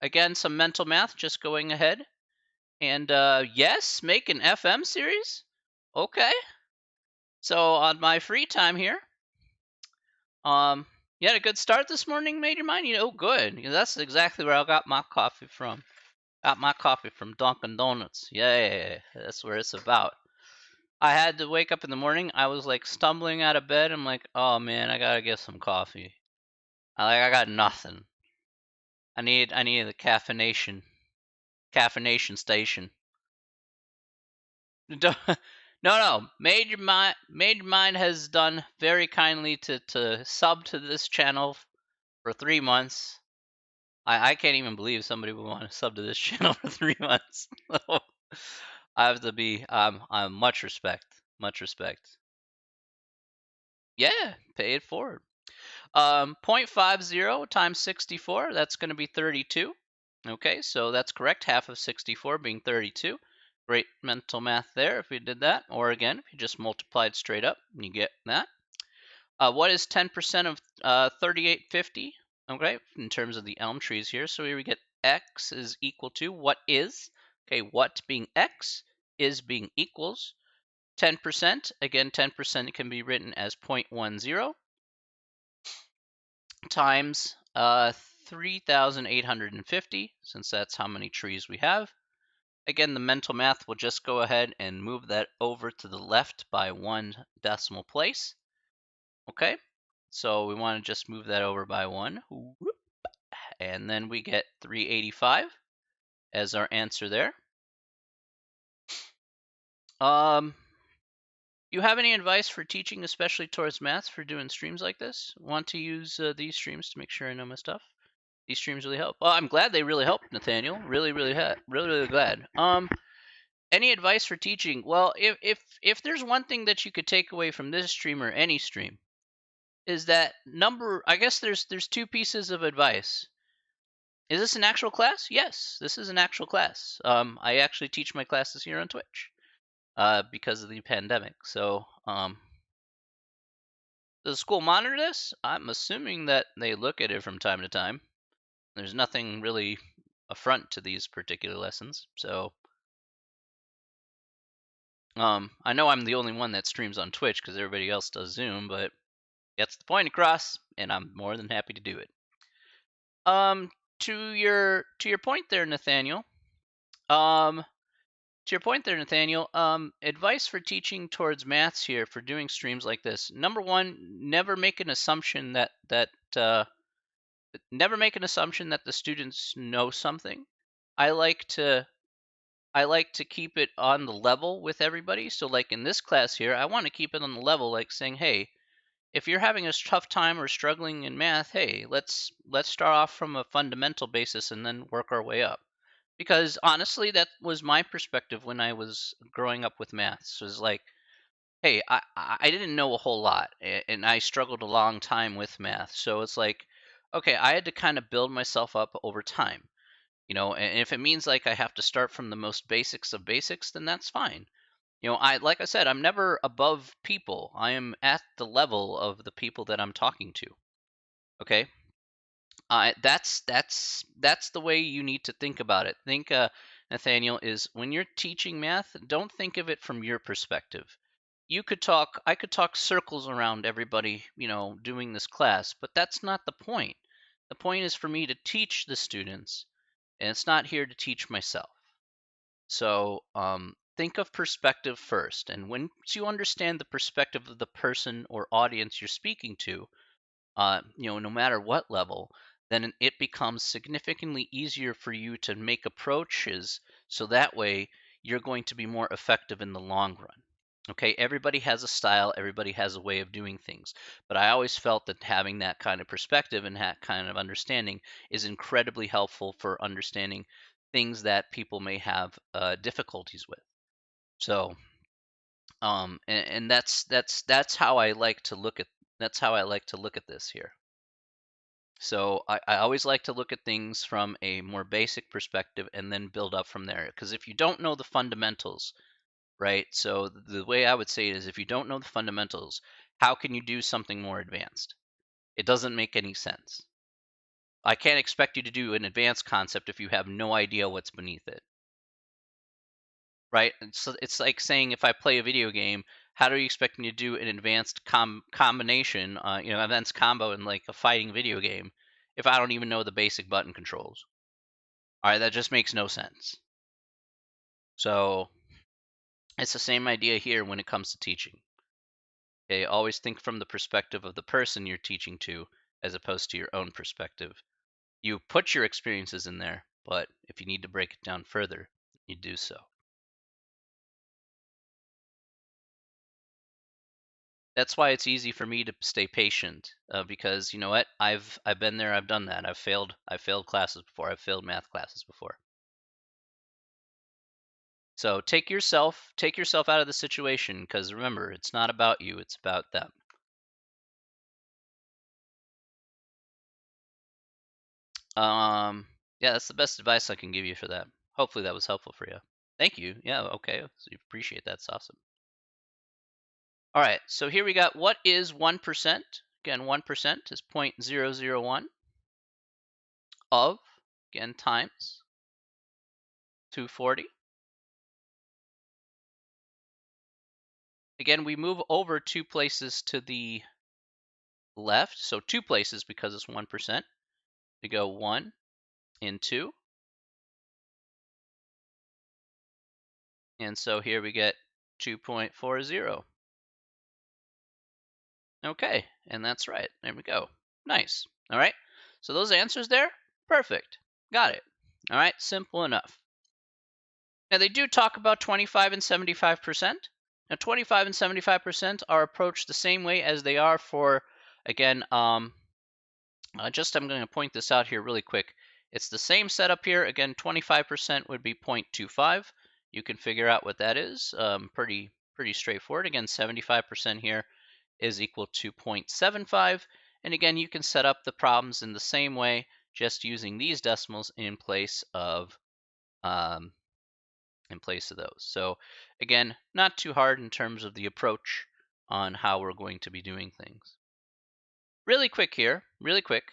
Again, some mental math just going ahead. And yes, make an FM series? Okay. So on my free time here, you had a good start this morning, Major Mind? Good. That's exactly where I got my coffee from. Got my coffee from Dunkin' Donuts. Yeah, that's where it's about. I had to wake up in the morning. I was like stumbling out of bed. I'm like, oh man, I gotta get some coffee. I got nothing. I need the caffeination station. No, no. Major Mind has done very kindly to sub to this channel for 3 months. I can't even believe somebody would want to sub to this channel for 3 months. I have to be I'm much respect. Much respect. Yeah, pay it forward. 0.50 times 64, that's going to be 32. Okay, so that's correct. Half of 64 being 32. Great mental math there if we did that. Or again, if you just multiplied straight up, you get that. What is 10% of 3850? Okay, in terms of the elm trees here. So here we get x is equal to what is. Okay, what being x, is being equals. 10%, again, 10% can be written as 0.10 times 3,850, since that's how many trees we have. Again, the mental math will just go ahead and move that over to the left by 1 decimal place. Okay, so we want to just move that over by 1. And then we get 385 as our answer there. You have any advice for teaching, especially towards maths, for doing streams like this? Want to use these streams to make sure I know my stuff? These streams really help. Well, I'm glad they really helped, Nathaniel. Really glad. Any advice for teaching? Well, if there's one thing that you could take away from this stream or any stream, is that I guess there's two pieces of advice. Is this an actual class? Yes, this is an actual class. I actually teach my classes here on Twitch because of the pandemic. So, does the school monitor this? I'm assuming that they look at it from time to time. There's nothing really affront to these particular lessons. So, I know I'm the only one that streams on Twitch because everybody else does Zoom, but gets the point across, and I'm more than happy to do it. To your point there, Nathaniel. Advice for teaching towards maths here for doing streams like this. Number one, never make an assumption that the students know something. I like to keep it on the level with everybody. So like in this class here, I want to keep it on the level, like saying, hey, if you're having a tough time or struggling in math, hey, let's start off from a fundamental basis and then work our way up. Because honestly, that was my perspective when I was growing up with maths. Was like, hey, I didn't know a whole lot, and I struggled a long time with math. So it's like, okay, I had to kind of build myself up over time. And if it means like I have to start from the most basics of basics, then that's fine. Like I said, I'm never above people. I am at the level of the people that I'm talking to. Okay, that's the way you need to think about it. Think, Nathaniel, is when you're teaching math, don't think of it from your perspective. I could talk circles around everybody, doing this class, but that's not the point. The point is for me to teach the students, and it's not here to teach myself. So think of perspective first. And once you understand the perspective of the person or audience you're speaking to, no matter what level, then it becomes significantly easier for you to make approaches so that way you're going to be more effective in the long run. Okay, everybody has a style, everybody has a way of doing things. But I always felt that having that kind of perspective and that kind of understanding is incredibly helpful for understanding things that people may have difficulties with. So, and that's how I like to look at this here. So I always like to look at things from a more basic perspective and then build up from there. Because if you don't know the fundamentals, right? So the way I would say it is, if you don't know the fundamentals, how can you do something more advanced? It doesn't make any sense. I can't expect you to do an advanced concept if you have no idea what's beneath it. Right? It's like saying if I play a video game, how do you expect me to do an advanced combination, advanced combo in like a fighting video game if I don't even know the basic button controls? All right, that just makes no sense. So it's the same idea here when it comes to teaching. Okay, always think from the perspective of the person you're teaching to as opposed to your own perspective. You put your experiences in there, but if you need to break it down further, you do so. That's why it's easy for me to stay patient, because you know what? I've been there, I've done that. I've failed classes before. I've failed math classes before. So take yourself out of the situation, because remember, it's not about you, it's about them. Yeah, that's the best advice I can give you for that. Hopefully that was helpful for you. Thank you. Yeah, okay. So you appreciate that. That's awesome. All right, so here we got what is 1%? Again, 1% is 0.001 of, again, times 240. Again, we move over 2 places to the left, so 2 places because it's 1%. We go 1 and 2. And so here we get 2.40. Okay, and that's right. There we go. Nice. All right, so those answers there, perfect. Got it. All right, simple enough. Now they do talk about 25 and 75%. Now 25 and 75% are approached the same way as they are for, again, I'm going to point this out here really quick. It's the same setup here. Again, 25% would be 0.25. You can figure out what that is. Pretty straightforward. Again, 75% here is equal to 0.75. And again, you can set up the problems in the same way, just using these decimals in place of those. So again, not too hard in terms of the approach on how we're going to be doing things. Really quick here, really quick.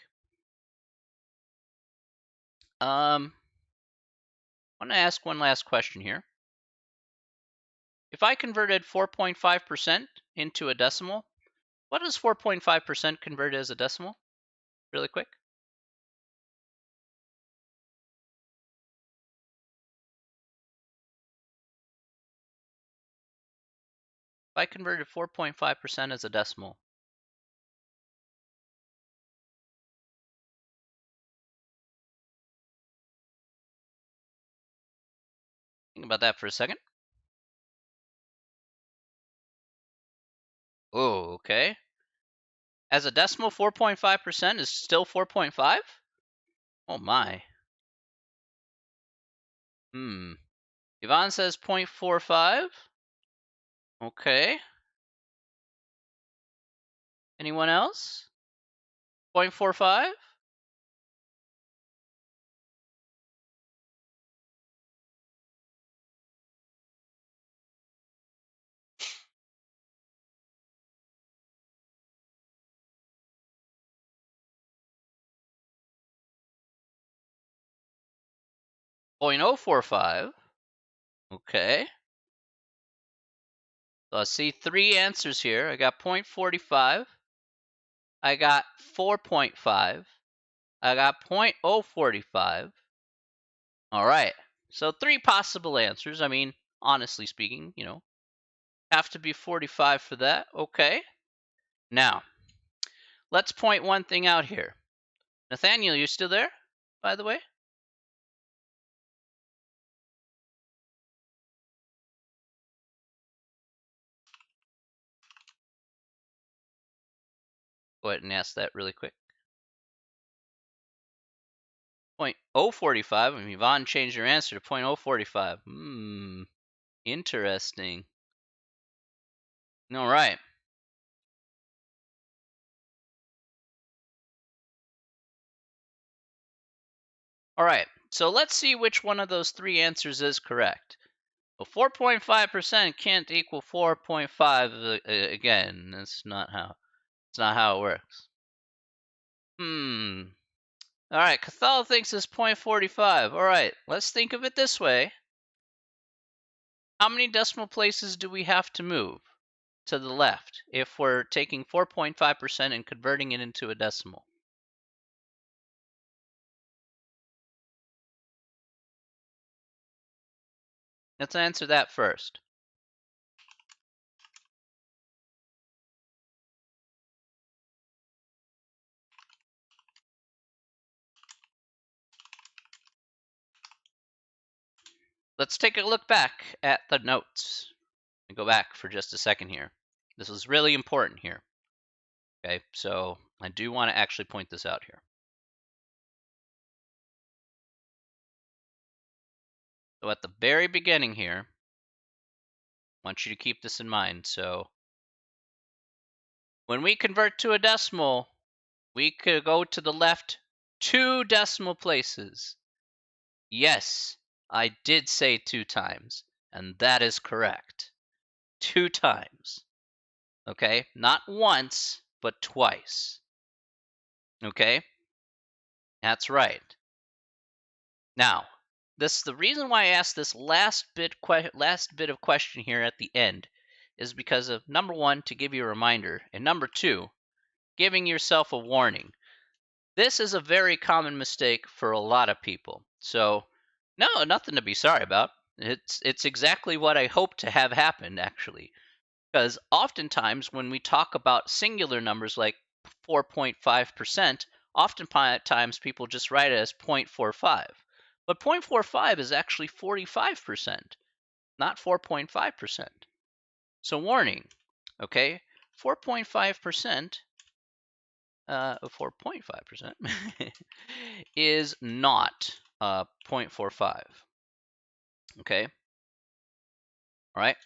I want to ask one last question here. If I converted 4.5% into a decimal, what does 4.5% convert as a decimal? Really quick. If I converted 4.5% as a decimal, think about that for a second. Oh, okay. As a decimal, 4.5% is still 4.5? Oh my. Yvonne says 0.45. Okay. Anyone else? 0.45? 0.045. Okay. So I see 3 answers here. I got 0.45. I got 4.5. I got 0.045. All right. So 3 possible answers. I mean, honestly speaking, have to be 45 for that. Okay. Now, let's point one thing out here. Nathaniel, you still there, by the way? Go ahead and ask that really quick. 0.045. I mean, Yvonne changed her answer to 0.045. Interesting. All right. All right. So let's see which one of those 3 answers is correct. Well, 4.5% can't equal 4.5 again. That's not how it works. All right, Cathal thinks it's 0.45. All right, let's think of it this way. How many decimal places do we have to move? to the left if we're taking 4.5% and converting it into a decimal? Let's answer that first. Let's take a look back at the notes. Go back for just a second here. This is really important here. Okay, so I do want to actually point this out here. So at the very beginning here, I want you to keep this in mind. So when we convert to a decimal, we could go to the left 2 decimal places. Yes, I did say 2 times, and that is correct. 2 times. Okay, not once, but twice. Okay, that's right. Now, this the reason why I asked this last bit of question here at the end is because of number 1, to give you a reminder, and number 2, giving yourself a warning. This is a very common mistake for a lot of people. So, no, nothing to be sorry about. It's exactly what I hope to have happen actually. Because oftentimes when we talk about singular numbers like 4.5%, oftentimes people just write it as 0.45. But 0.45 is actually 45%, not 4.5%. So warning, okay? 4.5%, 4.5% is not 0.45, okay? All right?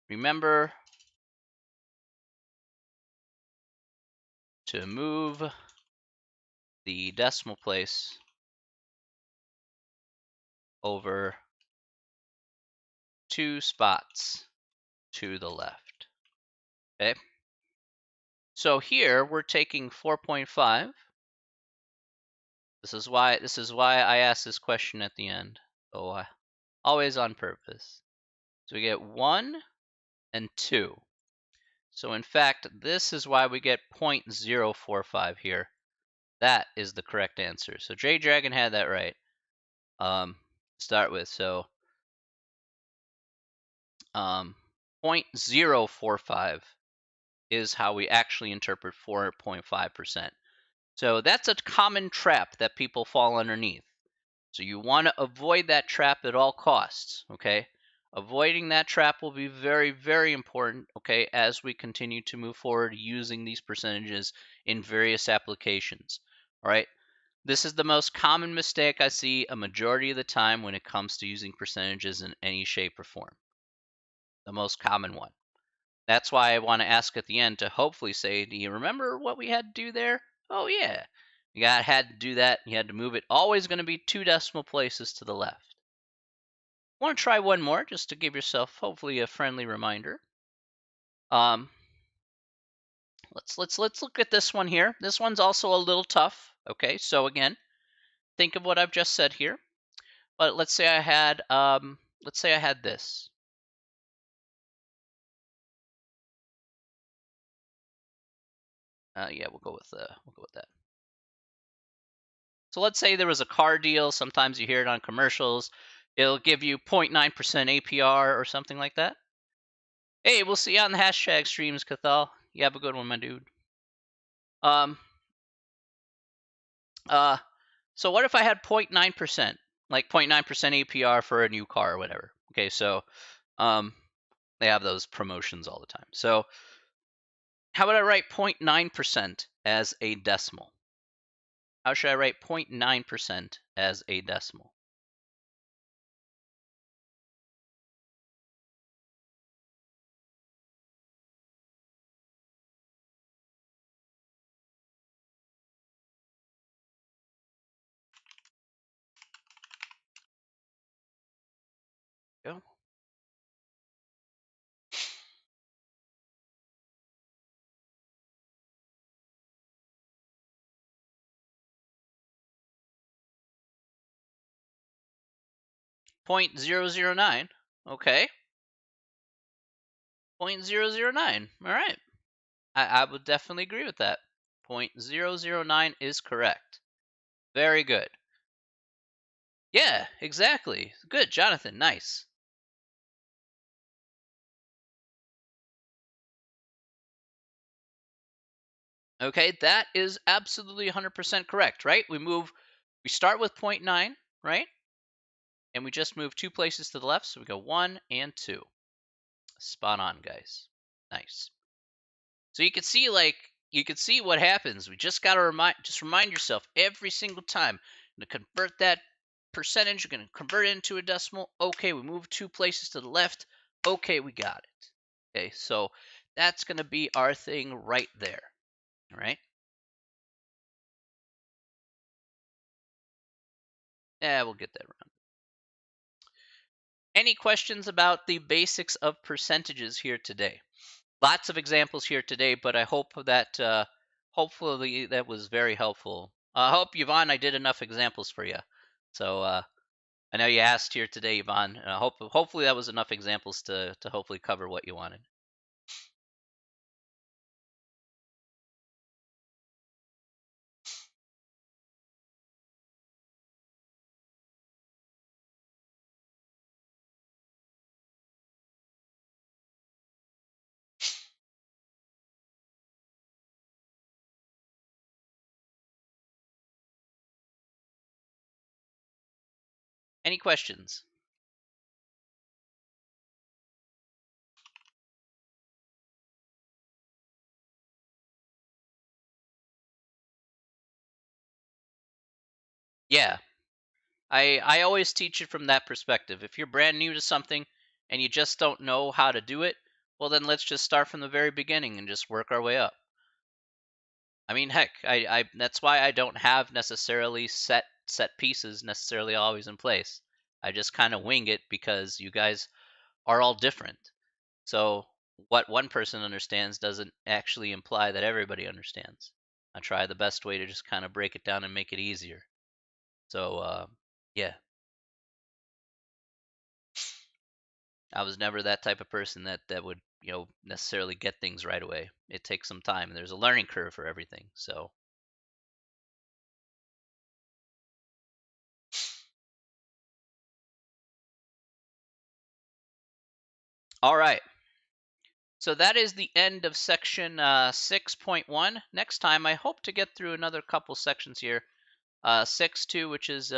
Remember to move the decimal place over 2 spots to the left. Okay. So here we're taking 4.5. This is why I asked this question at the end. So always on purpose. So we get 1 and 2. So in fact, this is why we get 0.045 here. That is the correct answer. So J Dragon had that right. Start with so 0.045 is how we actually interpret 4.5%. So that's a common trap that people fall underneath. So you want to avoid that trap at all costs, okay? Avoiding that trap will be very, very important, okay, as we continue to move forward using these percentages in various applications, all right? This is the most common mistake I see a majority of the time when it comes to using percentages in any shape or form. The most common one. That's why I want to ask at the end to hopefully say, do you remember what we had to do there? Oh, yeah. You had to do that. You had to move it. Always going to be 2 decimal places to the left. Want to try one more just to give yourself hopefully a friendly reminder. Let's look at this one here. This one's also a little tough. Okay, so again, think of what I've just said here. But let's say I had this. Yeah, we'll go with that. So let's say there was a car deal. Sometimes you hear it on commercials. It'll give you 0.9% APR or something like that. Hey, we'll see you on the hashtag streams, Cathal. You have a good one, my dude. So what if I had 0.9%, like 0.9% APR for a new car or whatever? Okay, so they have those promotions all the time. So how would I write 0.9% as a decimal? How should I write 0.9% as a decimal? Go. 0.009. Okay. 0.009. All right. I would definitely agree with that. 0.009 is correct. Very good. Yeah, exactly. Good, Jonathan. Nice. Okay, that is absolutely 100% correct, right? We start with point 0.9, right? And we just move 2 places to the left, so we go 1 and 2. Spot on, guys. Nice. So you can see what happens. We just got to remind yourself every single time to convert that percentage. You're going to convert it into a decimal. Okay, we move 2 places to the left. Okay, we got it. Okay, so that's going to be our thing right there. All right. Yeah, we'll get that around. Any questions about the basics of percentages here today? Lots of examples here today, but I hope that hopefully that was very helpful. I hope, Yvonne, I did enough examples for you. So I know you asked here today, Yvonne. Hopefully that was enough examples to hopefully cover what you wanted. Any questions? Yeah, I always teach it from that perspective. If you're brand new to something and you just don't know how to do it, well then let's just start from the very beginning and just work our way up. I mean, heck, I that's why I don't have necessarily set pieces necessarily always in place. I just kind of wing it because you guys are all different. So what one person understands doesn't actually imply that everybody understands. I try the best way to just kind of break it down and make it easier. So yeah, I was never that type of person that would necessarily get things right away. It takes some time. There's a learning curve for everything. So all right. So that is the end of section 6.1. Next time, I hope to get through another couple sections here. 6.2, which is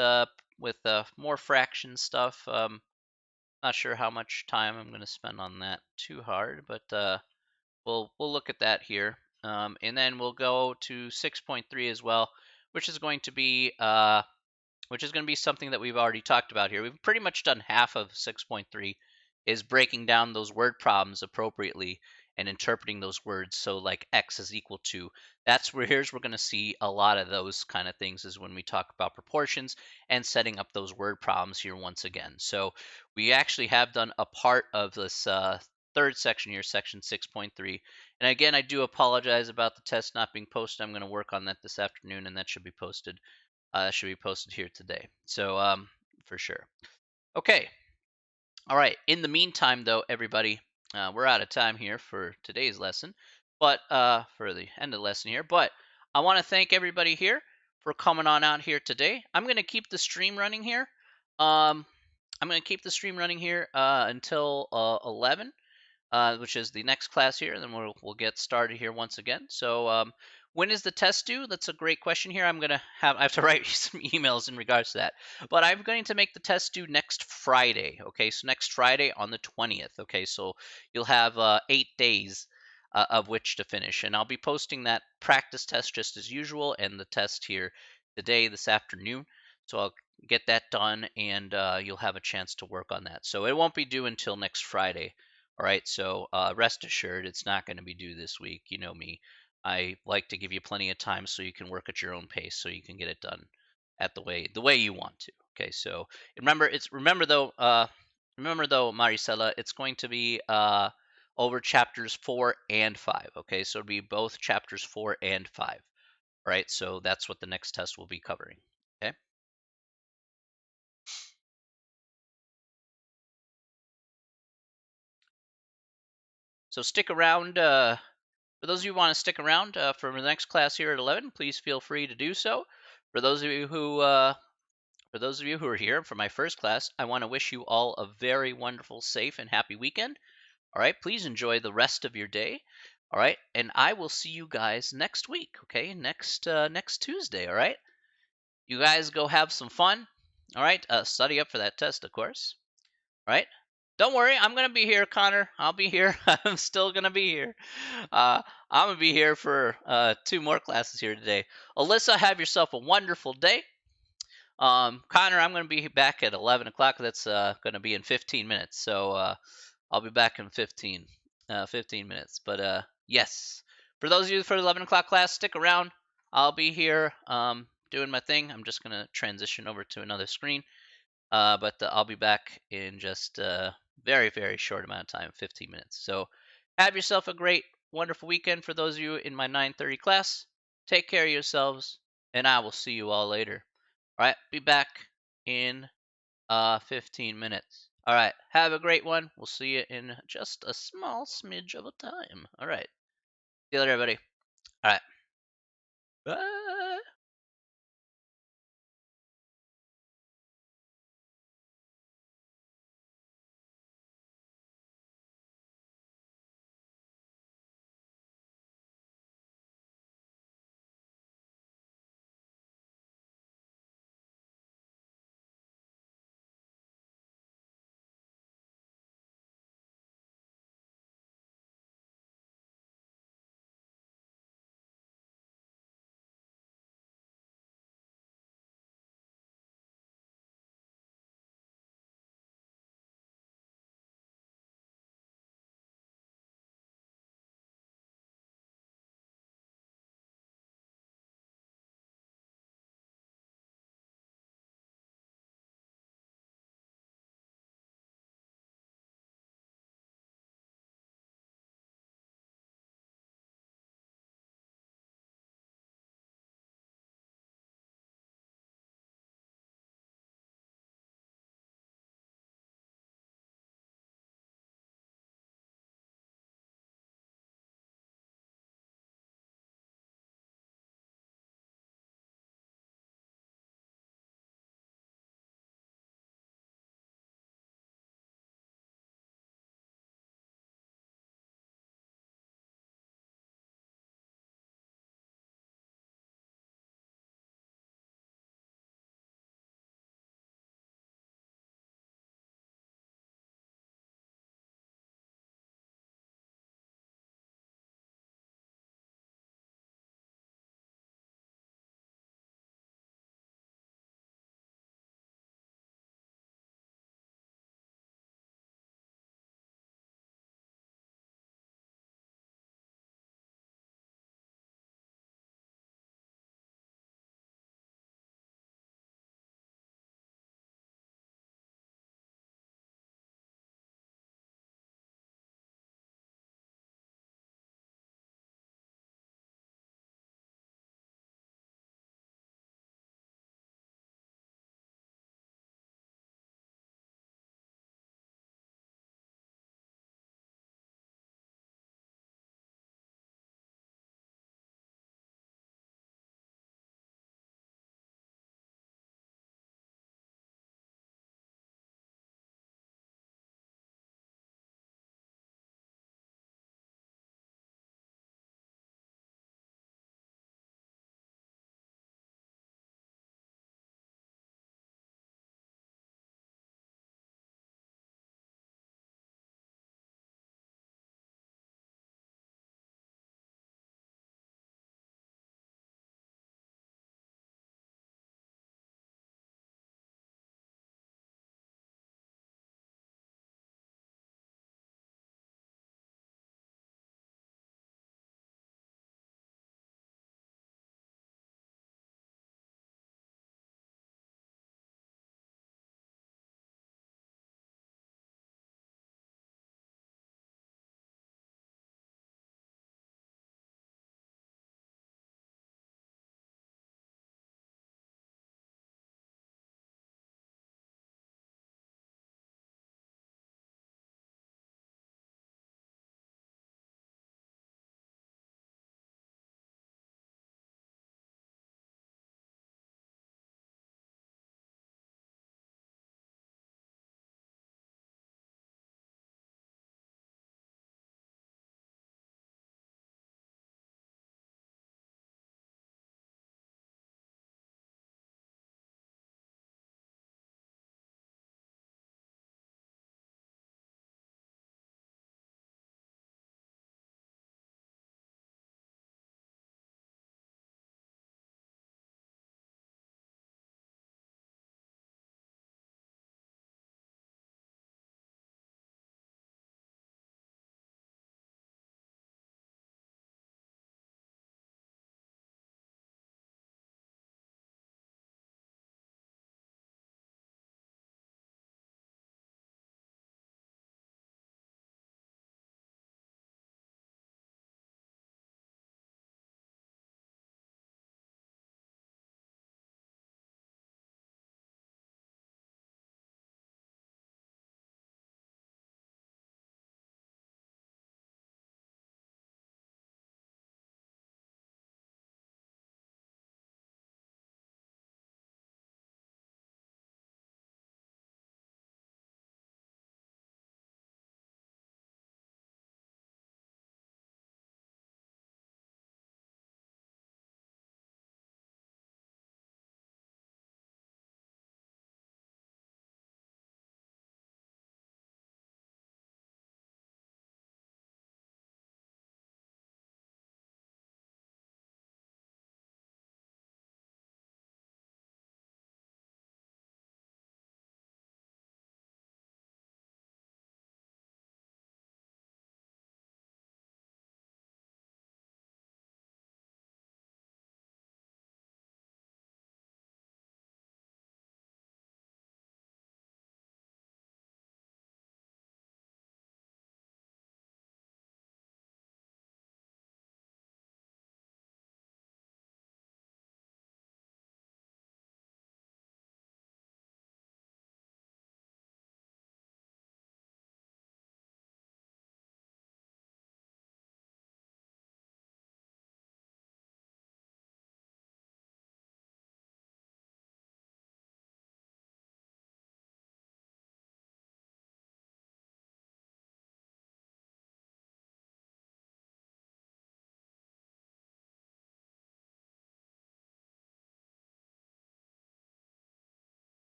with more fraction stuff. Not sure how much time I'm going to spend on that too hard, but we'll look at that here. And then we'll go to 6.3 as well, which is going to be something that we've already talked about here. We've pretty much done half of 6.3 is breaking down those word problems appropriately and interpreting those words. So like x is equal to, that's where we're going to see a lot of those kind of things is when we talk about proportions and setting up those word problems here once again. So we actually have done a part of this third section here, section 6.3. And again, I do apologize about the test not being posted. I'm going to work on that this afternoon, and that should be posted here today. So for sure. Okay. All right. In the meantime, though, everybody, we're out of time here for today's lesson, but for the end of the lesson here. But I want to thank everybody here for coming on out here today. I'm going to keep the stream running here. Um, I'm going to keep the stream running here until 11, which is the next class here, and then we'll get started here once again. So when is the test due? That's a great question here. I have to write some emails in regards to that, but I'm going to make the test due next Friday. Okay, so next Friday on the 20th. Okay, so you'll have 8 days. Of which to finish, and I'll be posting that practice test just as usual, and the test here today, this afternoon. So I'll get that done, and you'll have a chance to work on that. So it won't be due until next Friday. All right, so rest assured, it's not going to be due this week. You know me. I like to give you plenty of time so you can work at your own pace, so you can get it done at the way you want to. Okay, so remember though, Maricela, it's going to be over chapters 4 and 5. Okay, so it'll be both chapters 4 and 5. All right, so that's what the next test will be covering. Okay. So stick around. For those of you who want to stick around for the next class here at 11, please feel free to do so. For those of you who are here for my first class, I want to wish you all a very wonderful, safe, and happy weekend. All right, please enjoy the rest of your day. All right, and I will see you guys next week. Okay, next Tuesday. All right, you guys go have some fun. All right, study up for that test, of course. All right. Don't worry, I'm gonna be here, Connor. I'll be here. I'm still gonna be here. Uh, I'm gonna be here for 2 more classes here today. Alyssa, have yourself a wonderful day. Connor, I'm gonna be back at 11 o'clock. That's gonna be in 15 minutes. So I'll be back in 15 minutes. But yes, for those of you for the 11 o'clock class, stick around. I'll be here doing my thing. I'm just gonna transition over to another screen. But I'll be back in just a very, very short amount of time, 15 minutes. So have yourself a great, wonderful weekend for those of you in my 9:30 class. Take care of yourselves, and I will see you all later. All right, be back in 15 minutes. All right, have a great one. We'll see you in just a small smidge of a time. All right, see you later, everybody. All right, bye.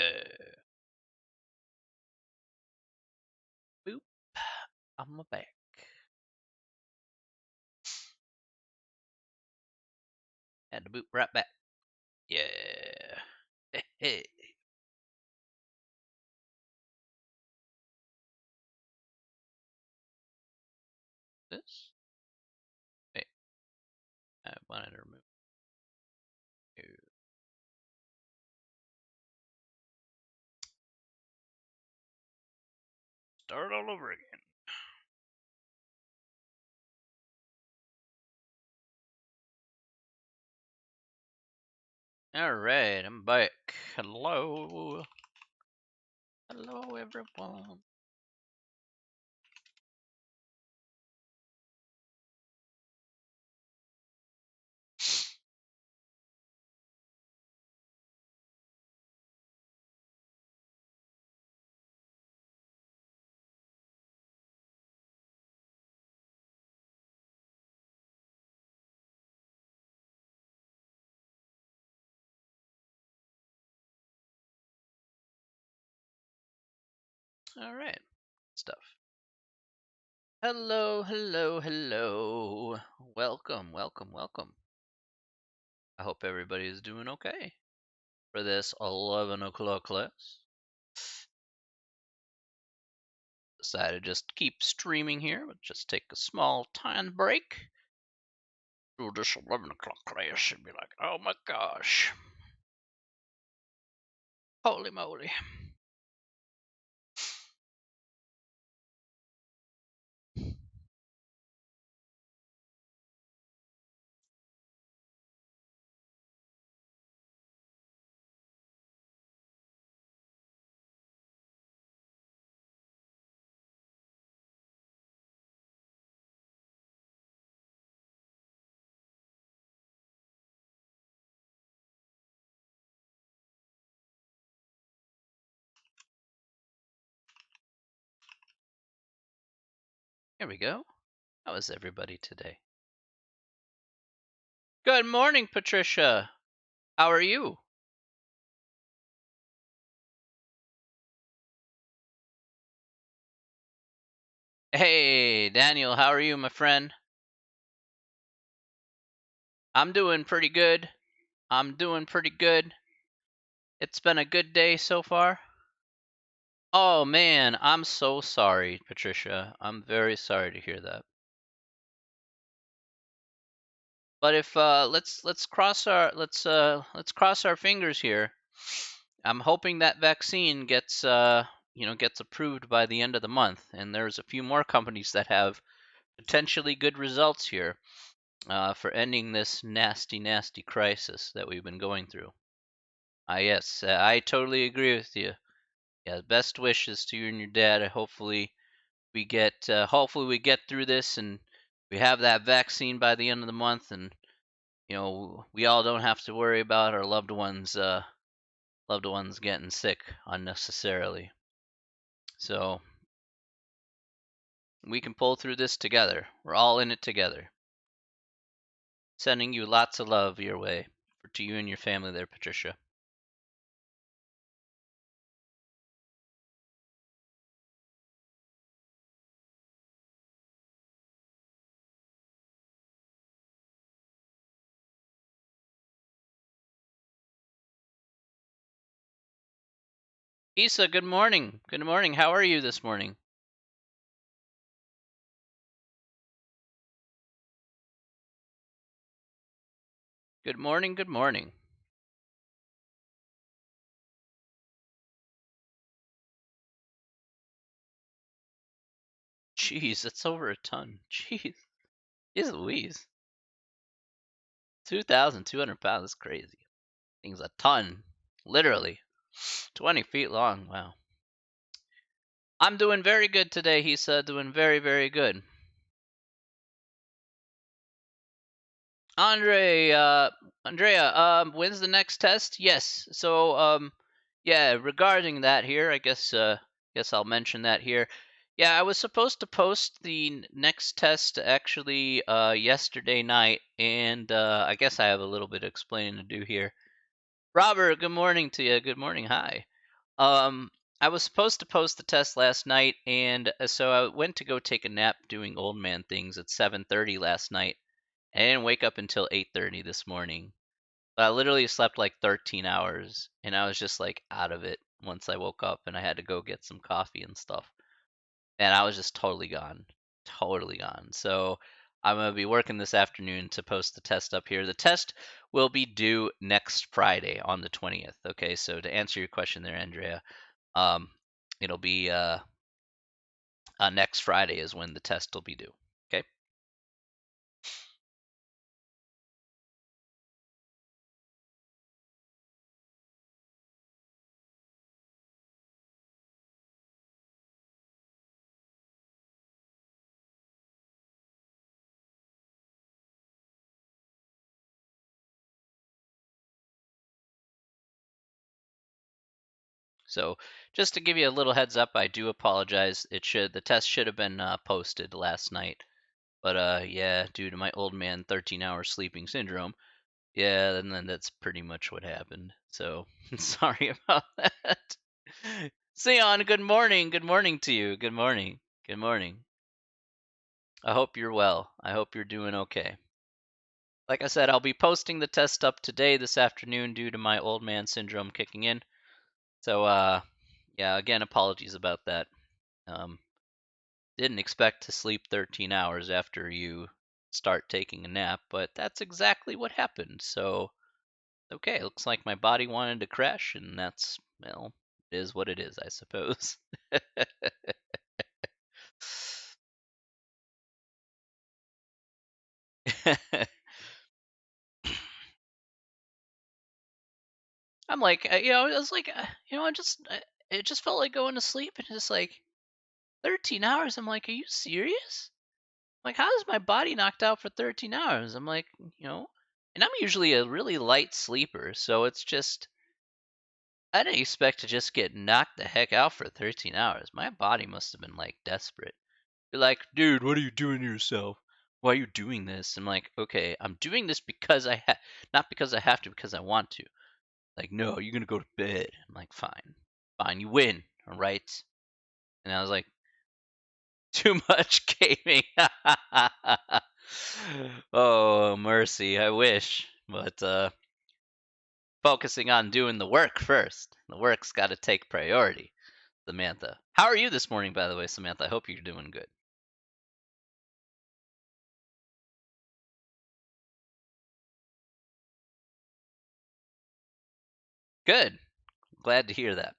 Yeah. Boop. I'm back. Had to boop right back. Yeah. Hey. This? Wait. I wanted to remove. Start all over again. Alright, I'm back. Hello. Hello, everyone. Alright. Stuff. Hello, hello, hello. Welcome, welcome, welcome. I hope everybody is doing okay for this 11 o'clock class. Decided to just keep streaming here, but just take a small time break. Do this 11 o'clock class and be like, oh my gosh. Holy moly. Here we go. How is everybody today? Good morning, Patricia. How are you? Hey, Daniel, how are you, my friend? I'm doing pretty good. I'm doing pretty good. It's been a good day so far. Oh man, I'm so sorry, Patricia. I'm very sorry to hear that. But if let's cross our fingers here. I'm hoping that vaccine gets gets approved by the end of the month, and there's a few more companies that have potentially good results here for ending this nasty, nasty crisis that we've been going through. Yes, I totally agree with you. Yeah, best wishes to you and your dad. Hopefully we get through this and we have that vaccine by the end of the month, and we all don't have to worry about our loved ones getting sick unnecessarily. So we can pull through this together. We're all in it together. Sending you lots of love your way to you and your family there, Patricia. Isa, good morning. Good morning. How are you this morning? Good morning. Good morning. Jeez, that's over a ton. Jeez. Jeez Louise. 2,200 pounds. That's crazy. Thing's a ton. Literally. 20 feet long. Wow. I'm doing very good today, he said. Doing very, very good. Andrea, when's the next test? Yes. So, yeah, regarding that here, I guess I'll mention that here. Yeah, I was supposed to post the next test actually yesterday night, and I guess I have a little bit of explaining to do here. Robert, good morning to you. Good morning. Hi. I was supposed to post the test last night, and so I went to go take a nap doing old man things at 7:30 last night. I didn't wake up until 8:30 this morning. I literally slept like 13 hours, and I was just like out of it once I woke up, and I had to go get some coffee and stuff. And I was just totally gone, totally gone. So I'm gonna be working this afternoon to post the test up here. The test will be due next Friday on the 20th. Okay, so to answer your question there, Andrea, um, it'll be next Friday is when the test will be due. Okay. So just to give you a little heads up, I do apologize. The test should have been posted last night, but yeah, due to my old man 13-hour sleeping syndrome, yeah, and then that's pretty much what happened. So sorry about that. Sion, good morning. Good morning to you. Good morning. Good morning. I hope you're well. I hope you're doing okay. Like I said, I'll be posting the test up today, this afternoon, due to my old man syndrome kicking in. So, yeah, again, apologies about that. Um, didn't expect to sleep 13 hours after you start taking a nap, but that's exactly what happened. So, okay, looks like my body wanted to crash, and that's, well, it is what it is, I suppose. I'm like, I was like, it just felt like going to sleep, and it's like 13 hours. I'm like, are you serious? Like, how is my body knocked out for 13 hours? I'm like, and I'm usually a really light sleeper, so it's just, I didn't expect to just get knocked the heck out for 13 hours. My body must have been like desperate. You're like, dude, what are you doing to yourself? Why are you doing this? I'm like, okay, I'm doing this because not because I have to, because I want to. Like, no, you're gonna go to bed. I'm like, fine, fine, you win, all right. And I was like, too much gaming. Oh, mercy, I wish, but focusing on doing the work first. The work's got to take priority. Samantha, how are you this morning, by the way, Samantha? I hope you're doing good. Good. Glad to hear that.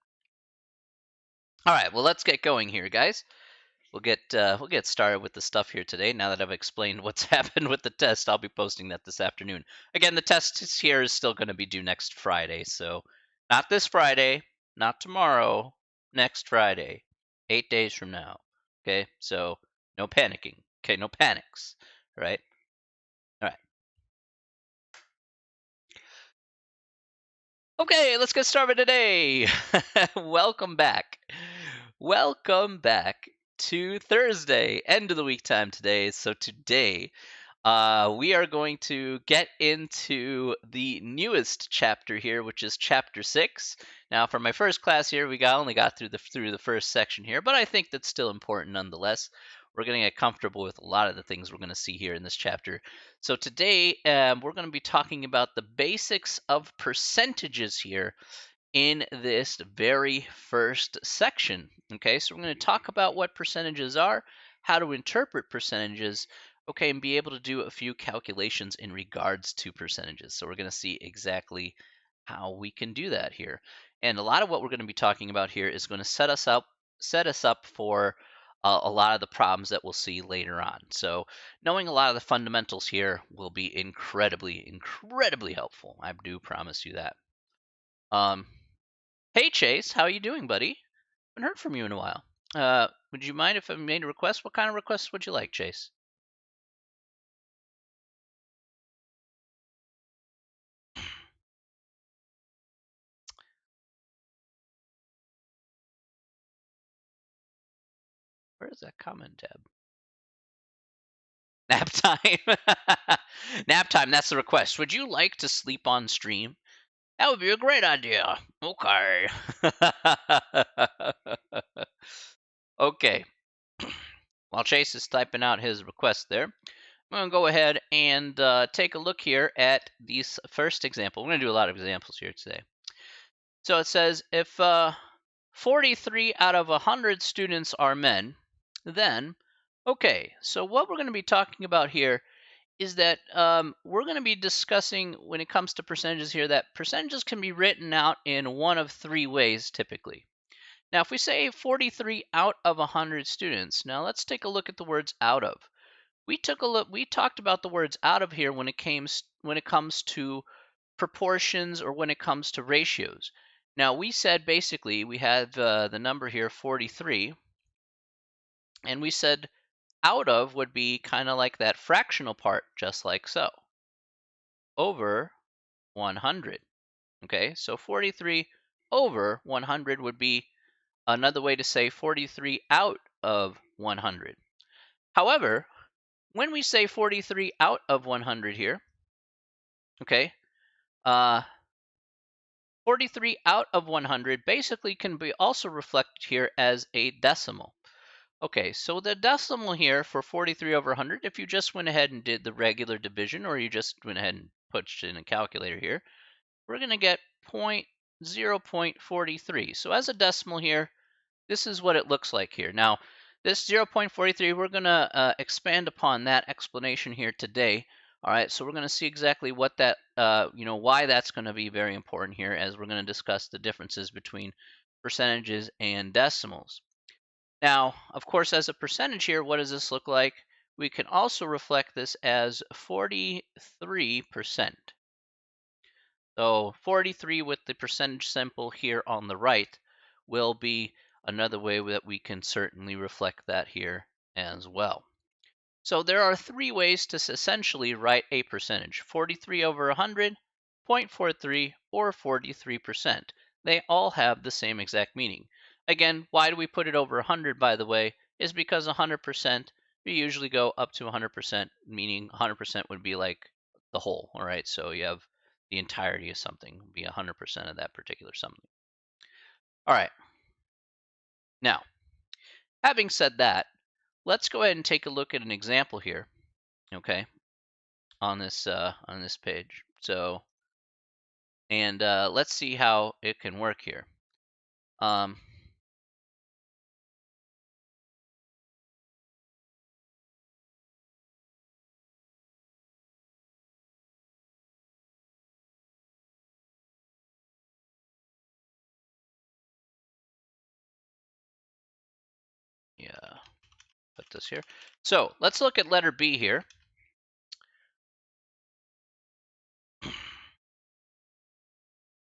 All right, well, let's get going here, guys. We'll get started with the stuff here today. Now that I've explained what's happened with the test, I'll be posting that this afternoon. Again, the test here is still going to be due next Friday, so not this Friday, not tomorrow, next Friday, 8 days from now. Okay, so no panicking. Okay, no panics. All right. All right. Okay, let's get started today. Welcome back. Welcome back to Thursday, end of the week time today. So today, we are going to get into the newest chapter here, which is chapter 6. Now, for my first class here, only got through the first section here, but I think that's still important nonetheless. We're going to get comfortable with a lot of the things we're going to see here in this chapter. So today, we're going to be talking about the basics of percentages here in this very first section. Okay, so we're going to talk about what percentages are, how to interpret percentages, okay, and be able to do a few calculations in regards to percentages. So we're going to see exactly how we can do that here. And a lot of what we're going to be talking about here is going to set us up for a lot of the problems that we'll see later on. So knowing a lot of the fundamentals here will be incredibly, incredibly helpful. I do promise you that. Um, Hey Chase, how you doing, buddy? Haven't heard from you in a while. Would you mind if I made a request? What kind of request would you like, Chase? Where is that comment tab? Nap time. Nap time. That's the request. Would you like to sleep on stream? That would be a great idea. Okay. Okay. While Chase is typing out his request there, I'm going to go ahead and take a look here at this first example. We're going to do a lot of examples here today. So it says if 43 out of 100 students are men, then, okay, so what we're going to be talking about here is that we're going to be discussing when it comes to percentages here that percentages can be written out in one of three ways typically. Now, if we say 43 out of 100 students, now let's take a look at the words out of. We talked about the words out of here when it comes to proportions or when it comes to ratios. Now, we said basically we have the number here 43, and we said out of would be kind of like that fractional part, just like so, over 100. Okay, so 43 over 100 would be another way to say 43 out of 100. However, when we say 43 out of 100 here, okay, 43 out of 100 basically can be also reflected here as a decimal. Okay, so the decimal here for 43 over 100, if you just went ahead and did the regular division, or you just went ahead and punched in a calculator here, we're going to get 0.43. So as a decimal here, this is what it looks like here. Now, this 0.43, we're going to expand upon that explanation here today. All right, so we're going to see exactly what that, why that's going to be very important here as we're going to discuss the differences between percentages and decimals. Now, of course, as a percentage here, what does this look like? We can also reflect this as 43%. So 43 with the percentage symbol here on the right will be another way that we can certainly reflect that here as well. So there are three ways to essentially write a percentage: 43 over 100, 0.43, or 43%. They all have the same exact meaning. Again, why do we put it over 100, by the way, is because 100%, we usually go up to 100%, meaning 100% would be like the whole, all right? So you have the entirety of something, would be 100% of that particular something. All right. Now, having said that, let's go ahead and take a look at an example here, okay, on this page. So, and let's see how it can work here. Yeah, put this here. So let's look at letter B here.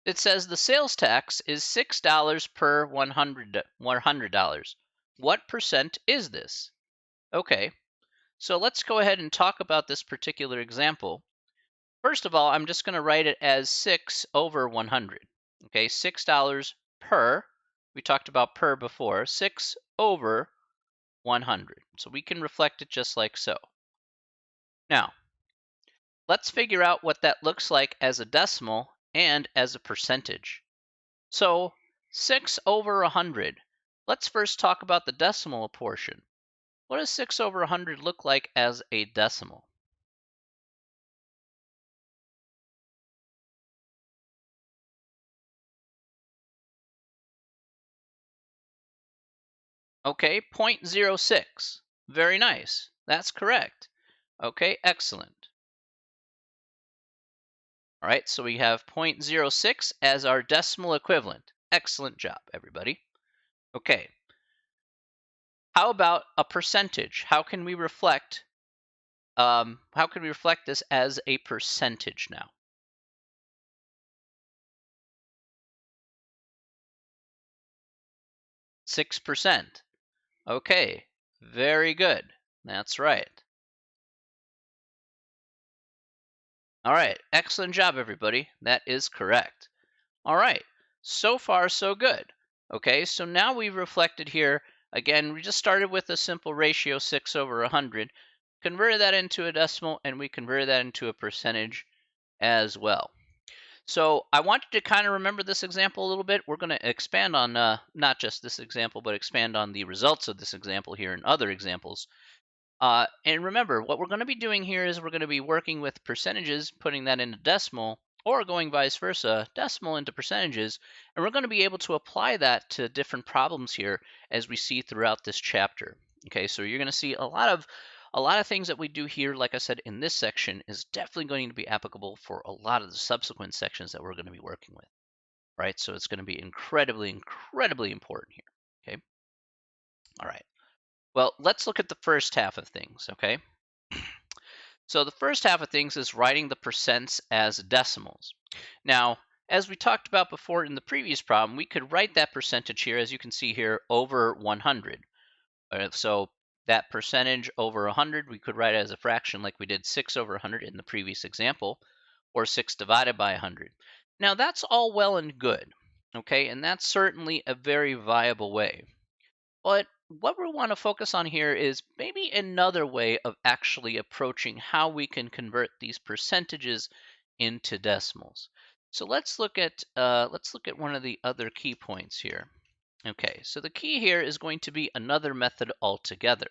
It says the sales tax is $6 per $100. What percent is this? Okay, so let's go ahead and talk about this particular example. First of all, I'm just going to write it as 6 over 100. Okay, $6 per, we talked about per before, 6 over 100. So we can reflect it just like so. Now, let's figure out what that looks like as a decimal and as a percentage. So 6 over 100. Let's first talk about the decimal portion. What does 6 over 100 look like as a decimal? Okay, 0.06. Very nice. That's correct. Okay, excellent. All right, so we have 0.06 as our decimal equivalent. Excellent job, everybody. Okay. How about a percentage? How can we reflect this as a percentage now? 6%. Okay, very good. That's right. All right, excellent job, everybody. That is correct. All right, so far so good. Okay, so now we've reflected here. Again, we just started with a simple ratio, 6 over 100, converted that into a decimal, and we converted that into a percentage as well. So I want you to kind of remember this example a little bit. We're going to expand on not just this example, but expand on the results of this example here and other examples. And remember, what we're going to be doing here is we're going to be working with percentages, putting that into decimal, or going vice versa, decimal into percentages, and we're going to be able to apply that to different problems here as we see throughout this chapter. Okay, so you're going to see a lot of things that we do here, like I said, in this section is definitely going to be applicable for a lot of the subsequent sections that we're going to be working with, right? So it's going to be incredibly, incredibly important here. Okay, all right. Well, let's look at the first half of things, okay? So the first half of things is writing the percents as decimals. Now, as we talked about before in the previous problem, we could write that percentage here, as you can see here, over 100. So that percentage over 100, we could write it as a fraction like we did 6 over 100 in the previous example, or 6 divided by 100. Now, that's all well and good, okay? And that's certainly a very viable way. But what we want to focus on here is maybe another way of actually approaching how we can convert these percentages into decimals. So let's look at one of the other key points here. Okay, so the key here is going to be another method altogether.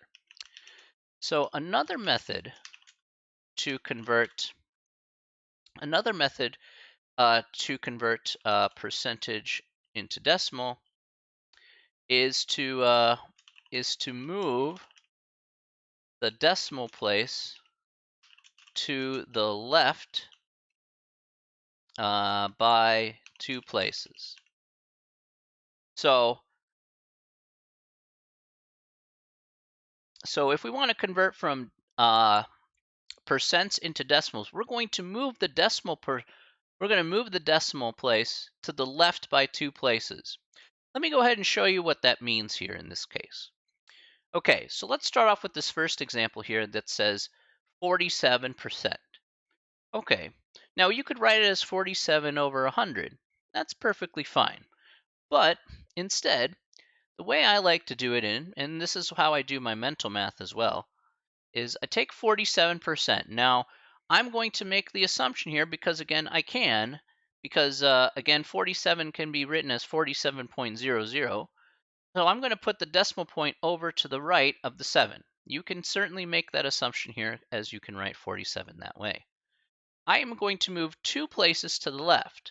So to convert another method to convert percentage into decimal is to move the decimal place to the left by 2 places. So if we want to convert from percents into decimals, we're going to move the decimal place to the left by 2 places. Let me go ahead and show you what that means here in this case. Okay, so let's start off with this first example here that says 47%. Okay, now you could write it as 47 over 100. That's perfectly fine. But instead, the way I like to do it and this is how I do my mental math as well, is I take 47%. Now, I'm going to make the assumption here because, again, again, 47 can be written as 47.00. So I'm going to put the decimal point over to the right of the 7. You can certainly make that assumption here as you can write 47 that way. I am going to move 2 places to the left.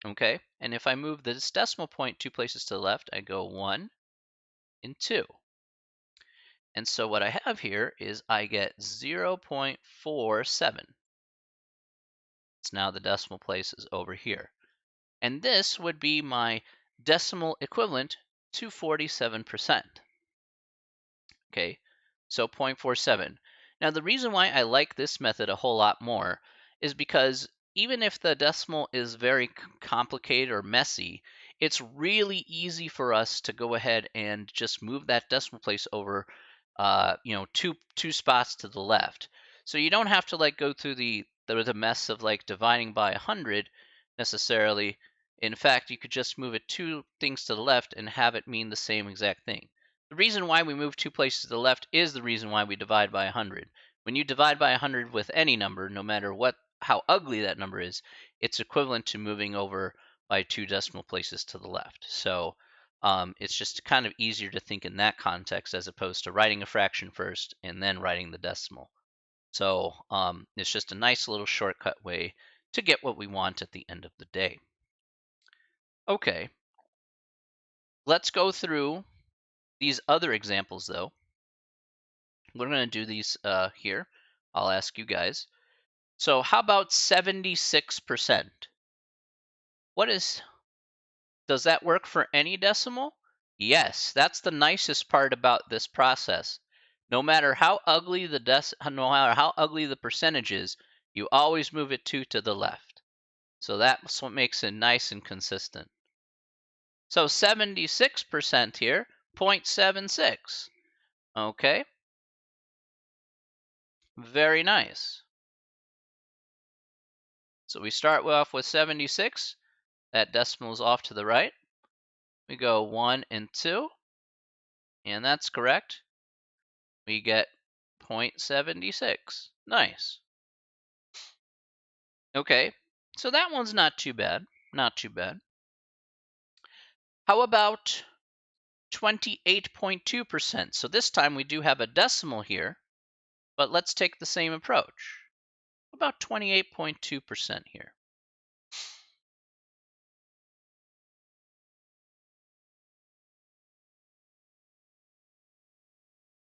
Okay, and if I move this decimal point 2 places to the left, I go 1 and 2. And so what I have here is I get 0.47. It's now the decimal place is over here. And this would be my decimal equivalent to 47%. Okay, so 0.47. Now the reason why I like this method a whole lot more is because even if the decimal is very complicated or messy, it's really easy for us to go ahead and just move that decimal place over, two spots to the left. So you don't have to like go through the mess of like dividing by 100 necessarily. In fact, you could just move it 2 things to the left and have it mean the same exact thing. The reason why we move 2 places to the left is the reason why we divide by 100. When you divide by 100 with any number, no matter how ugly that number is, it's equivalent to moving over by 2 decimal places to the left. So it's just kind of easier to think in that context as opposed to writing a fraction first and then writing the decimal. So it's just a nice little shortcut way to get what we want at the end of the day. Okay, let's go through these other examples though. We're going to do these here. I'll ask you guys. So how about 76%? Does that work for any decimal? Yes, that's the nicest part about this process. No matter how ugly the percentage is, you always move it 2 to the left. So that's what makes it nice and consistent. So 76% here, 0.76. Okay, very nice. So we start off with 76. That decimal is off to the right. We go 1 and 2, and that's correct. We get 0.76. Nice. Okay, So that one's not too bad. Not too bad. How about 28.2%? So this time we do have a decimal here, but let's take the same approach. About 28.2% here.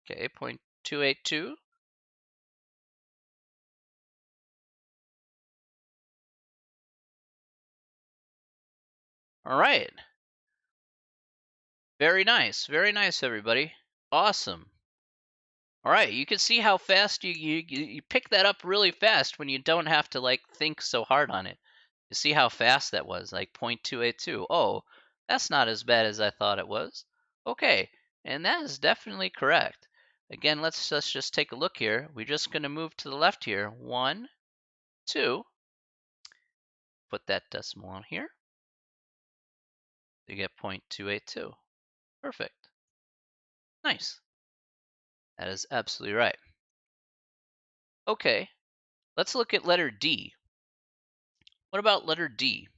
Okay, 0.282. All right. Very nice, everybody. Awesome. All right, you can see how fast you pick that up really fast when you don't have to like think so hard on it. You see how fast that was, like 0.282. Oh, that's not as bad as I thought it was. Okay, and that is definitely correct. Again, let's just take a look here. We're just going to move to the left here. 1, 2. Put that decimal on here. You get 0.282. Perfect. Nice. That is absolutely right. Okay, let's look at letter D. What about letter D?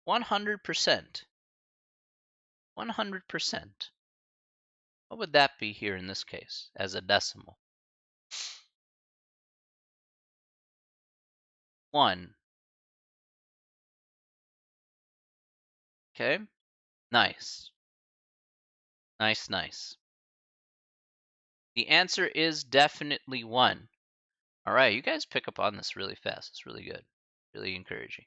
100%. 100%. What would that be here in this case as a decimal? 1. Okay, nice. Nice, nice. The answer is definitely 1. All right, you guys pick up on this really fast. It's really good. Really encouraging.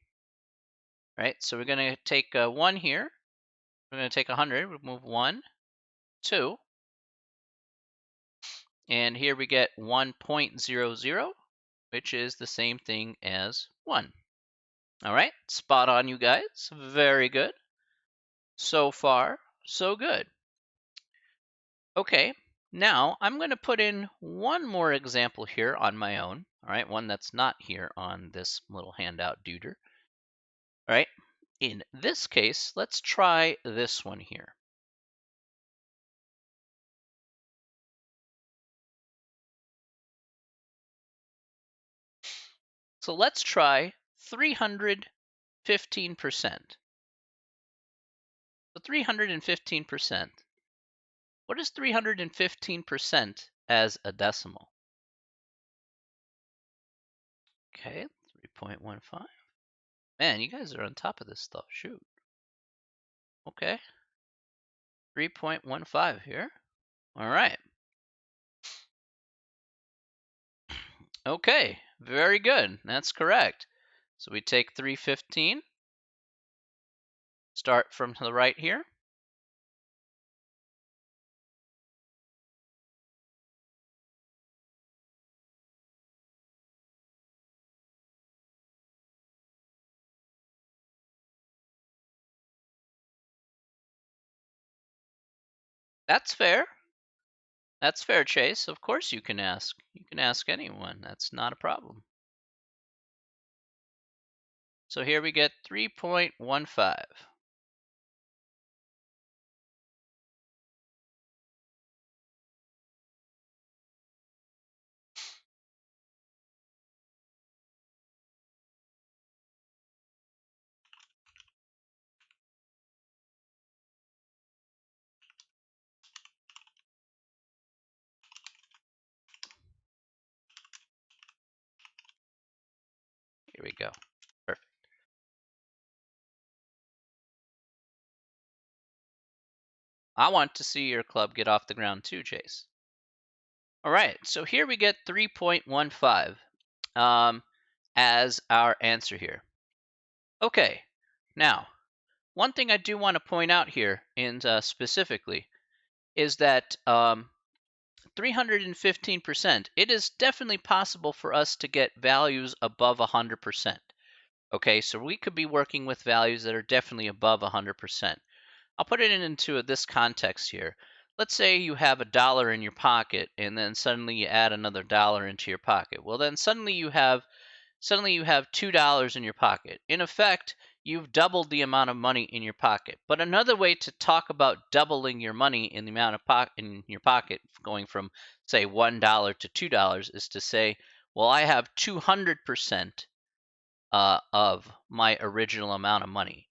All right, so we're going to take 1 here. We're going to take 100. We'll move 1, 2. And here we get 1.00, which is the same thing as 1. All right, spot on, you guys. Very good. So far, so good. Okay, now I'm going to put in one more example here on my own. All right, one that's not here on this little handout duder. All right, in this case, let's try this one here. So let's try 315%. So 315%. What is 315% as a decimal? Okay, 3.15. Man, you guys are on top of this stuff. Shoot. Okay. 3.15 here. All right. Okay, very good. That's correct. So we take 315. Start from the right here. That's fair. That's fair, Chase. Of course you can ask. You can ask anyone. That's not a problem. So here we get 3.15. Here we go. Perfect. I want to see your club get off the ground too, Chase. All right, so here we get 3.15 as our answer here. Okay, now, one thing I do want to point out here, and specifically, is that 315%, it is definitely possible for us to get values above 100%. Okay, so we could be working with values that are definitely above 100%. I'll put it into this context here. Let's say you have $1 in your pocket, and then suddenly you add another dollar into your pocket. Well, then suddenly you have $2 in your pocket. In effect, you've doubled the amount of money in your pocket. But another way to talk about doubling your money in the amount of in your pocket, going from say $1 to $2, is to say, well, I have 200% of my original amount of money.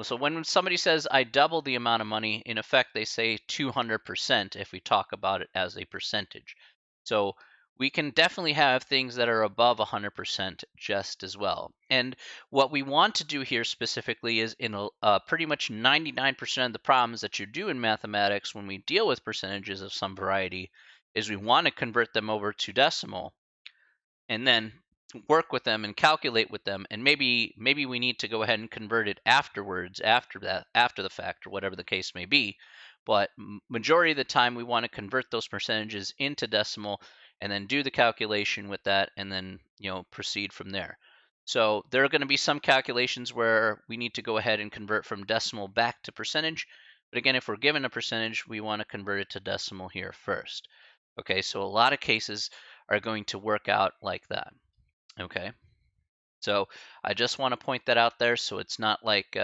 So when somebody says I double the amount of money, in effect, they say 200% if we talk about it as a percentage. So we can definitely have things that are above 100% just as well. And what we want to do here specifically is in pretty much 99% of the problems that you do in mathematics when we deal with percentages of some variety is we want to convert them over to decimal and then work with them and calculate with them, and maybe we need to go ahead and convert it afterwards, after the fact, or whatever the case may be. But majority of the time we want to convert those percentages into decimal and then do the calculation with that, and then proceed from there. So there are going to be some calculations where we need to go ahead and convert from decimal back to percentage, but again, if we're given a percentage, we want to convert it to decimal here first. Okay, so a lot of cases are going to work out like that. Okay, so I just want to point that out there, so it's not like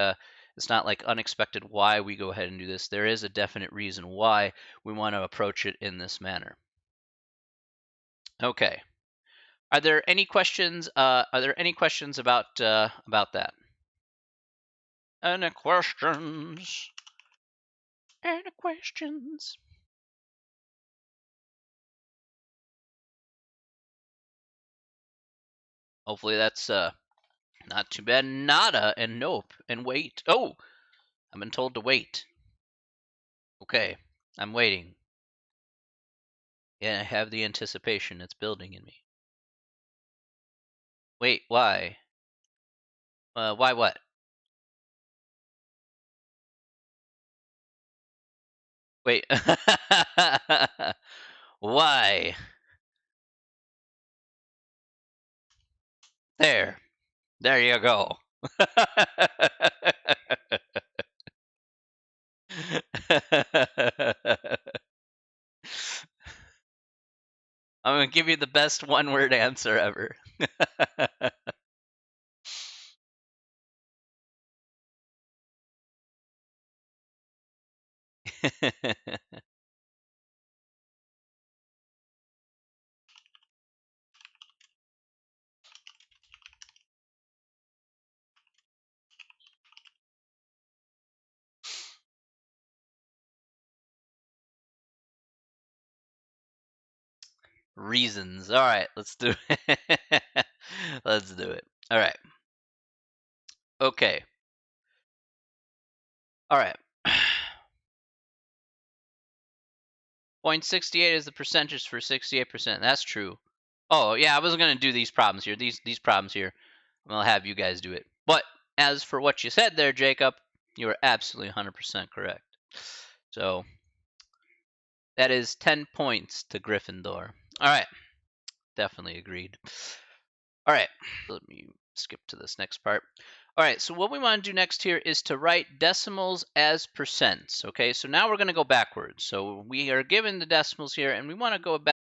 unexpected why we go ahead and do this. There is a definite reason why we want to approach it in this manner. Okay, are there any questions? Are there any questions about that? Any questions? Any questions? Hopefully that's not too bad. Nada and nope and wait. Oh, I've been told to wait. Okay, I'm waiting. Yeah, I have the anticipation. It's building in me. Wait, why? Why what? Wait. Why? There. There you go. I'm going to give you the best one-word answer ever. Reasons. All right, let's do it. Let's do it. All right. Okay. All right. 0.68 is the percentage for 68%. That's true. Oh, yeah, I wasn't going to do these problems here. These problems here. I'm going to have you guys do it. But as for what you said there, Jacob, you are absolutely 100% correct. So that is 10 points to Gryffindor. All right. Definitely agreed. All right. Let me skip to this next part. All right, so what we want to do next here is to write decimals as percents. Okay, so now we're going to go backwards. So we are given the decimals here, and we want to go back.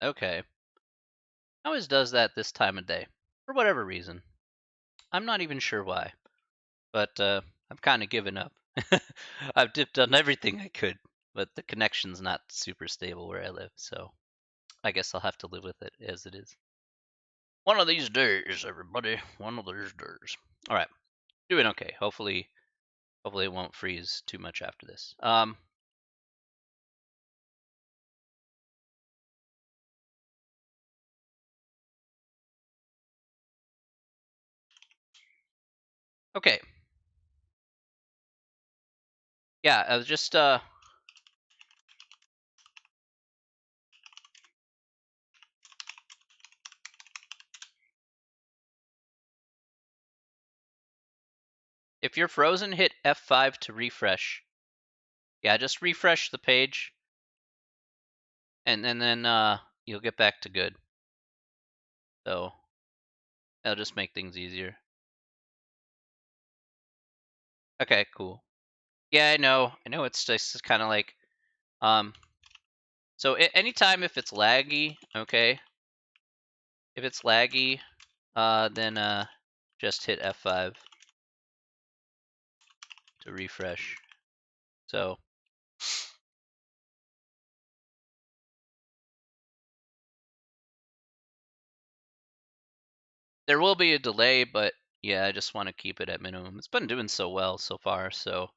Okay. Always does that this time of day. For whatever reason. I'm not even sure why. But I've kind of given up. I've done everything I could, but the connection's not super stable where I live, so I guess I'll have to live with it as it is. One of these days, everybody. One of these days. All right, doing okay. Hopefully it won't freeze too much after this. Okay. Yeah, I was just if you're frozen, hit F5 to refresh. Yeah, just refresh the page, and then you'll get back to good. So that'll just make things easier. Okay, cool. Yeah, I know. It's just kind of like, so anytime if it's laggy, okay, if it's laggy, then just hit F5 to refresh. So there will be a delay, but yeah, I just want to keep it at minimum. It's been doing so well so far, so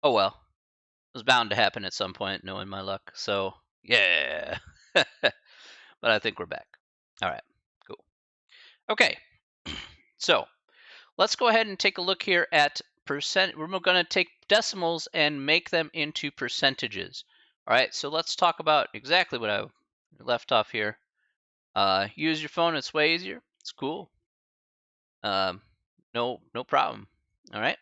oh well. It was bound to happen at some point, knowing my luck. So yeah. But I think we're back. All right, cool. Okay, so let's go ahead and take a look here at percent. We're going to take decimals and make them into percentages. All right, so let's talk about exactly what I left off here. Use your phone. It's way easier. It's cool. No problem. All right.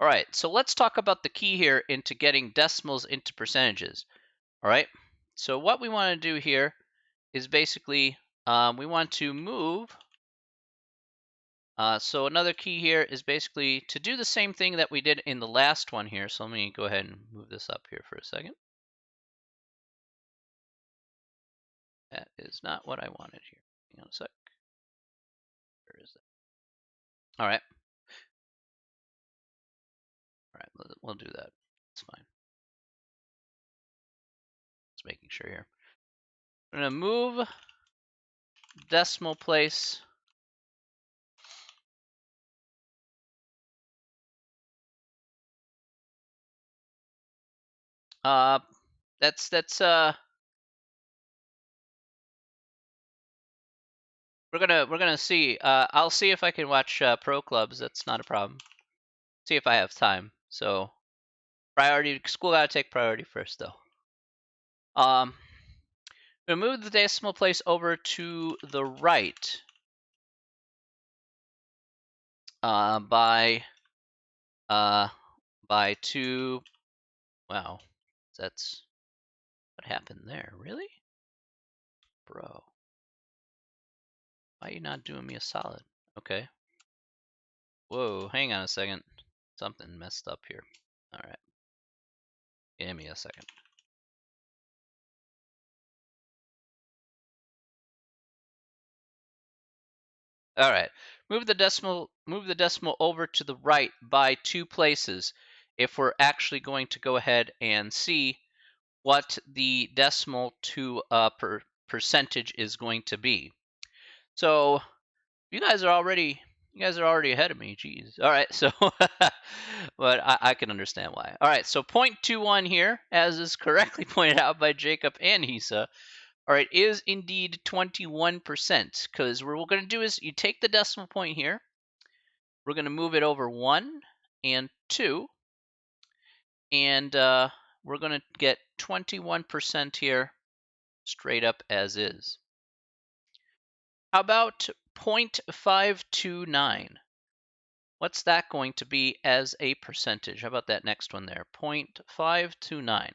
All right, so let's talk about the key here into getting decimals into percentages. All right, so what we want to do here is basically we want to move. So another key here is basically to do the same thing that we did in the last one here. So let me go ahead and move this up here for a second. That is not what I wanted here. Hang on a sec. Where is that? All right. All right, we'll do that. It's fine. Just making sure here. I'm going to move decimal place. That's we're gonna see. I'll see if I can watch pro clubs. That's not a problem. See if I have time. So priority school gotta take priority first though. We move the decimal place over to the right by 2. Wow, that's what happened there. Really, bro? Why are you not doing me a solid? Okay. Whoa, hang on a second. Something messed up here. All right. Give me a second. All right. Move the decimal over to the right by 2 places if we're actually going to go ahead and see what the decimal to percentage is going to be. So you guys are already ahead of me. Jeez. All right. So but I can understand why. All right. So 0.21 here, as is correctly pointed out by Jacob and Hisa, all right, is indeed 21%, because what we're going to do is you take the decimal point here, we're going to move it over 1 and 2, and we're going to get 21% here straight up as is. How about 0.529? What's that going to be as a percentage? How about that next one there, 0.529?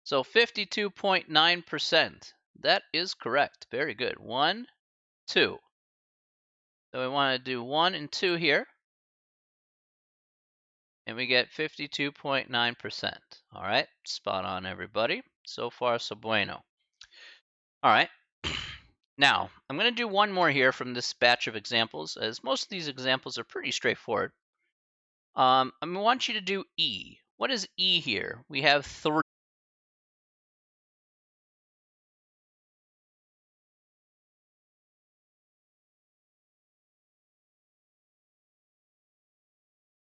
So 52.9%. That is correct. Very good. 1, 2. So we want to do 1 and 2 here. And we get 52.9%. All right, spot on, everybody. So far, so bueno. All right. Now, I'm going to do one more here from this batch of examples, as most of these examples are pretty straightforward. I want you to do E. What is E here? We have 3.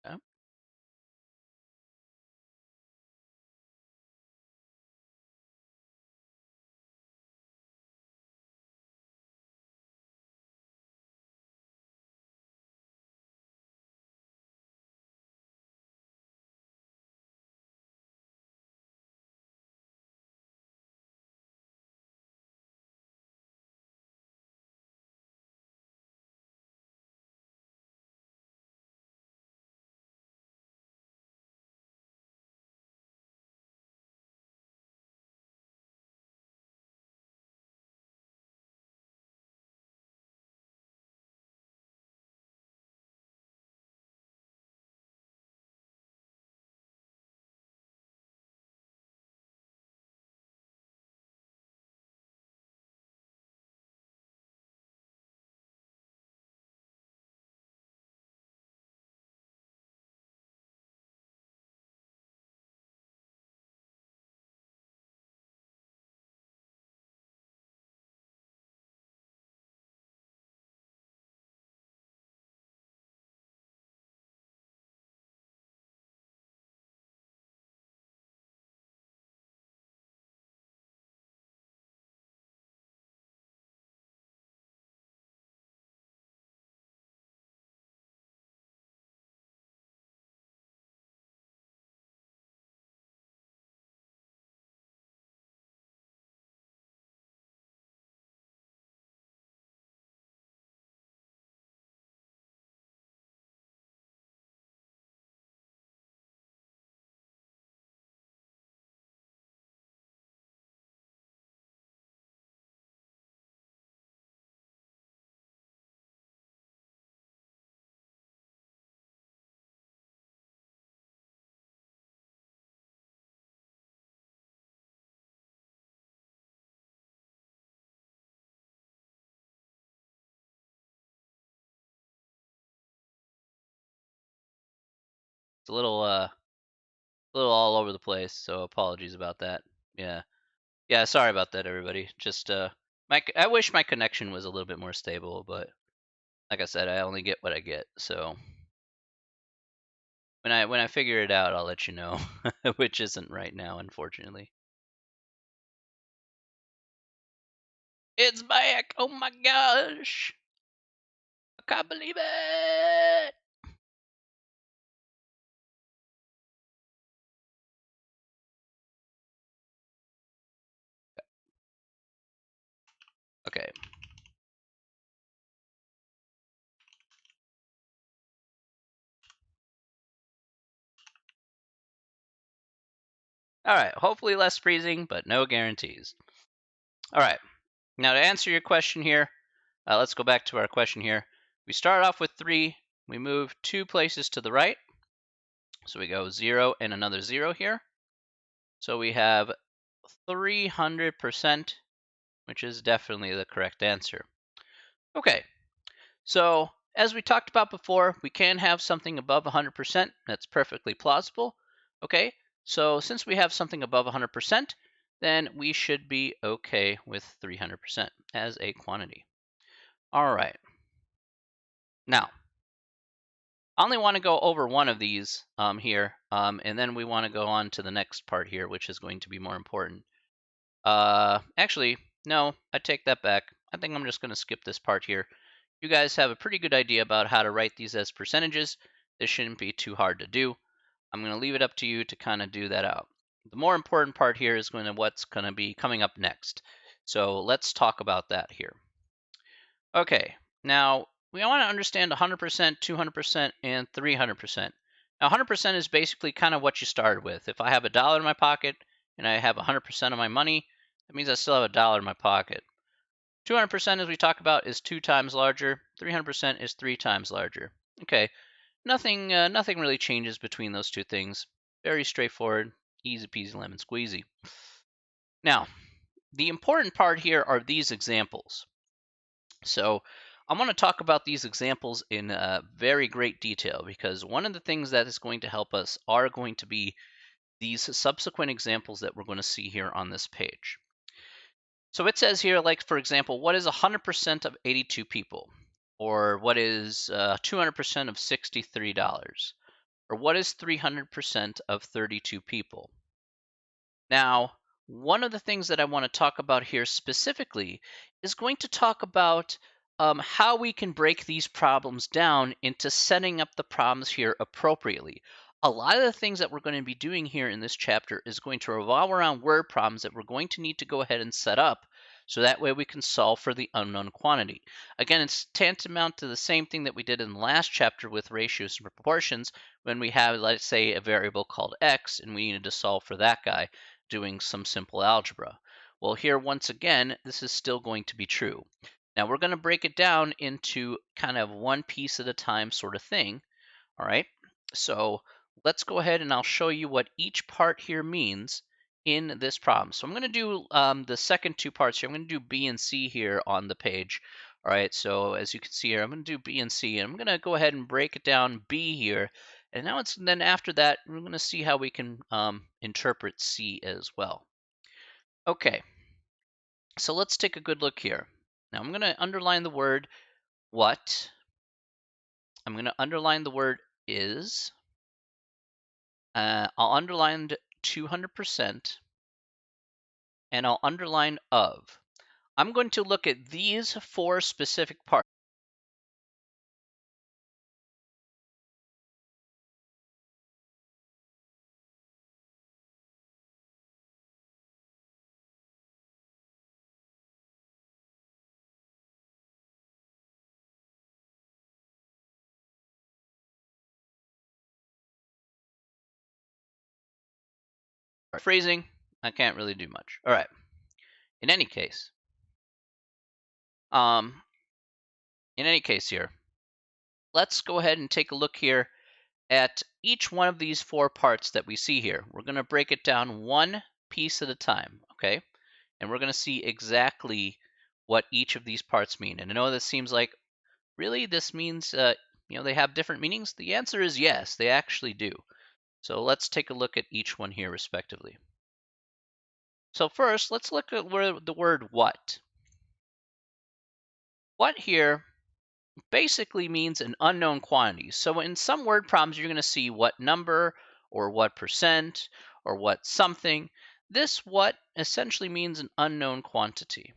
Okay. It's a little all over the place, so apologies about that. Yeah. Yeah, sorry about that, everybody. Just I wish my connection was a little bit more stable, but like I said, I only get what I get. So when I figure it out, I'll let you know, which isn't right now, unfortunately. It's back! Oh my gosh! I can't believe it! Okay. All right. Hopefully less freezing, but no guarantees. All right. Now to answer your question here, let's go back to our question here. We start off with 3. We move 2 places to the right. So we go 0 and another 0 here. So we have 300%, which is definitely the correct answer. Okay, so as we talked about before, we can have something above 100%. That's perfectly plausible. Okay, so since we have something above 100%, then we should be okay with 300% as a quantity. All right. Now, I only want to go over one of these here, and then we want to go on to the next part here, which is going to be more important. Actually, no, I take that back. I think I'm just going to skip this part here. You guys have a pretty good idea about how to write these as percentages. This shouldn't be too hard to do. I'm going to leave it up to you to kind of do that out. The more important part here is going to what's going to be coming up next. So let's talk about that here. Okay, now we want to understand 100%, 200%, and 300%. Now 100% is basically kind of what you started with. If I have $1 in my pocket and I have 100% of my money, that means I still have $1 in my pocket. 200%, as we talk about, is 2 times larger. 300% is 3 times larger. Okay, nothing really changes between those two things. Very straightforward, easy peasy lemon squeezy. Now, the important part here are these examples. So I want to talk about these examples in very great detail because one of the things that is going to help us are going to be these subsequent examples that we're going to see here on this page. So it says here, like, for example, what is 100% of 82 people? Or what is 200% of $63? Or what is 300% of 32 people? Now, one of the things that I want to talk about here specifically is going to talk about how we can break these problems down into setting up the problems here appropriately. A lot of the things that we're going to be doing here in this chapter is going to revolve around word problems that we're going to need to go ahead and set up so that way we can solve for the unknown quantity. Again, it's tantamount to the same thing that we did in the last chapter with ratios and proportions when we have, let's say, a variable called x and we needed to solve for that guy doing some simple algebra. Well, here, once again, this is still going to be true. Now, we're going to break it down into kind of one piece at a time sort of thing, all right? So let's go ahead and I'll show you what each part here means in this problem. So I'm going to do the second two parts here. I'm going to do B and C here on the page. All right, so as you can see here, I'm going to do B and C, and I'm going to go ahead and break it down B here. And then after that, we're going to see how we can interpret C as well. Okay, so let's take a good look here. Now I'm going to underline the word what. I'm going to underline the word is. I'll underline 200%, and I'll underline of. I'm going to look at these four specific parts. Phrasing, I can't really do much. All right. In any case, here, let's go ahead and take a look here at each one of these four parts that we see here. We're going to break it down one piece at a time, okay? And we're going to see exactly what each of these parts mean. And I know this seems like, really, this means, they have different meanings? The answer is yes, they actually do. So let's take a look at each one here respectively. So first, let's look at the word what. What here basically means an unknown quantity. So in some word problems, you're going to see what number or what percent or what something. This what essentially means an unknown quantity.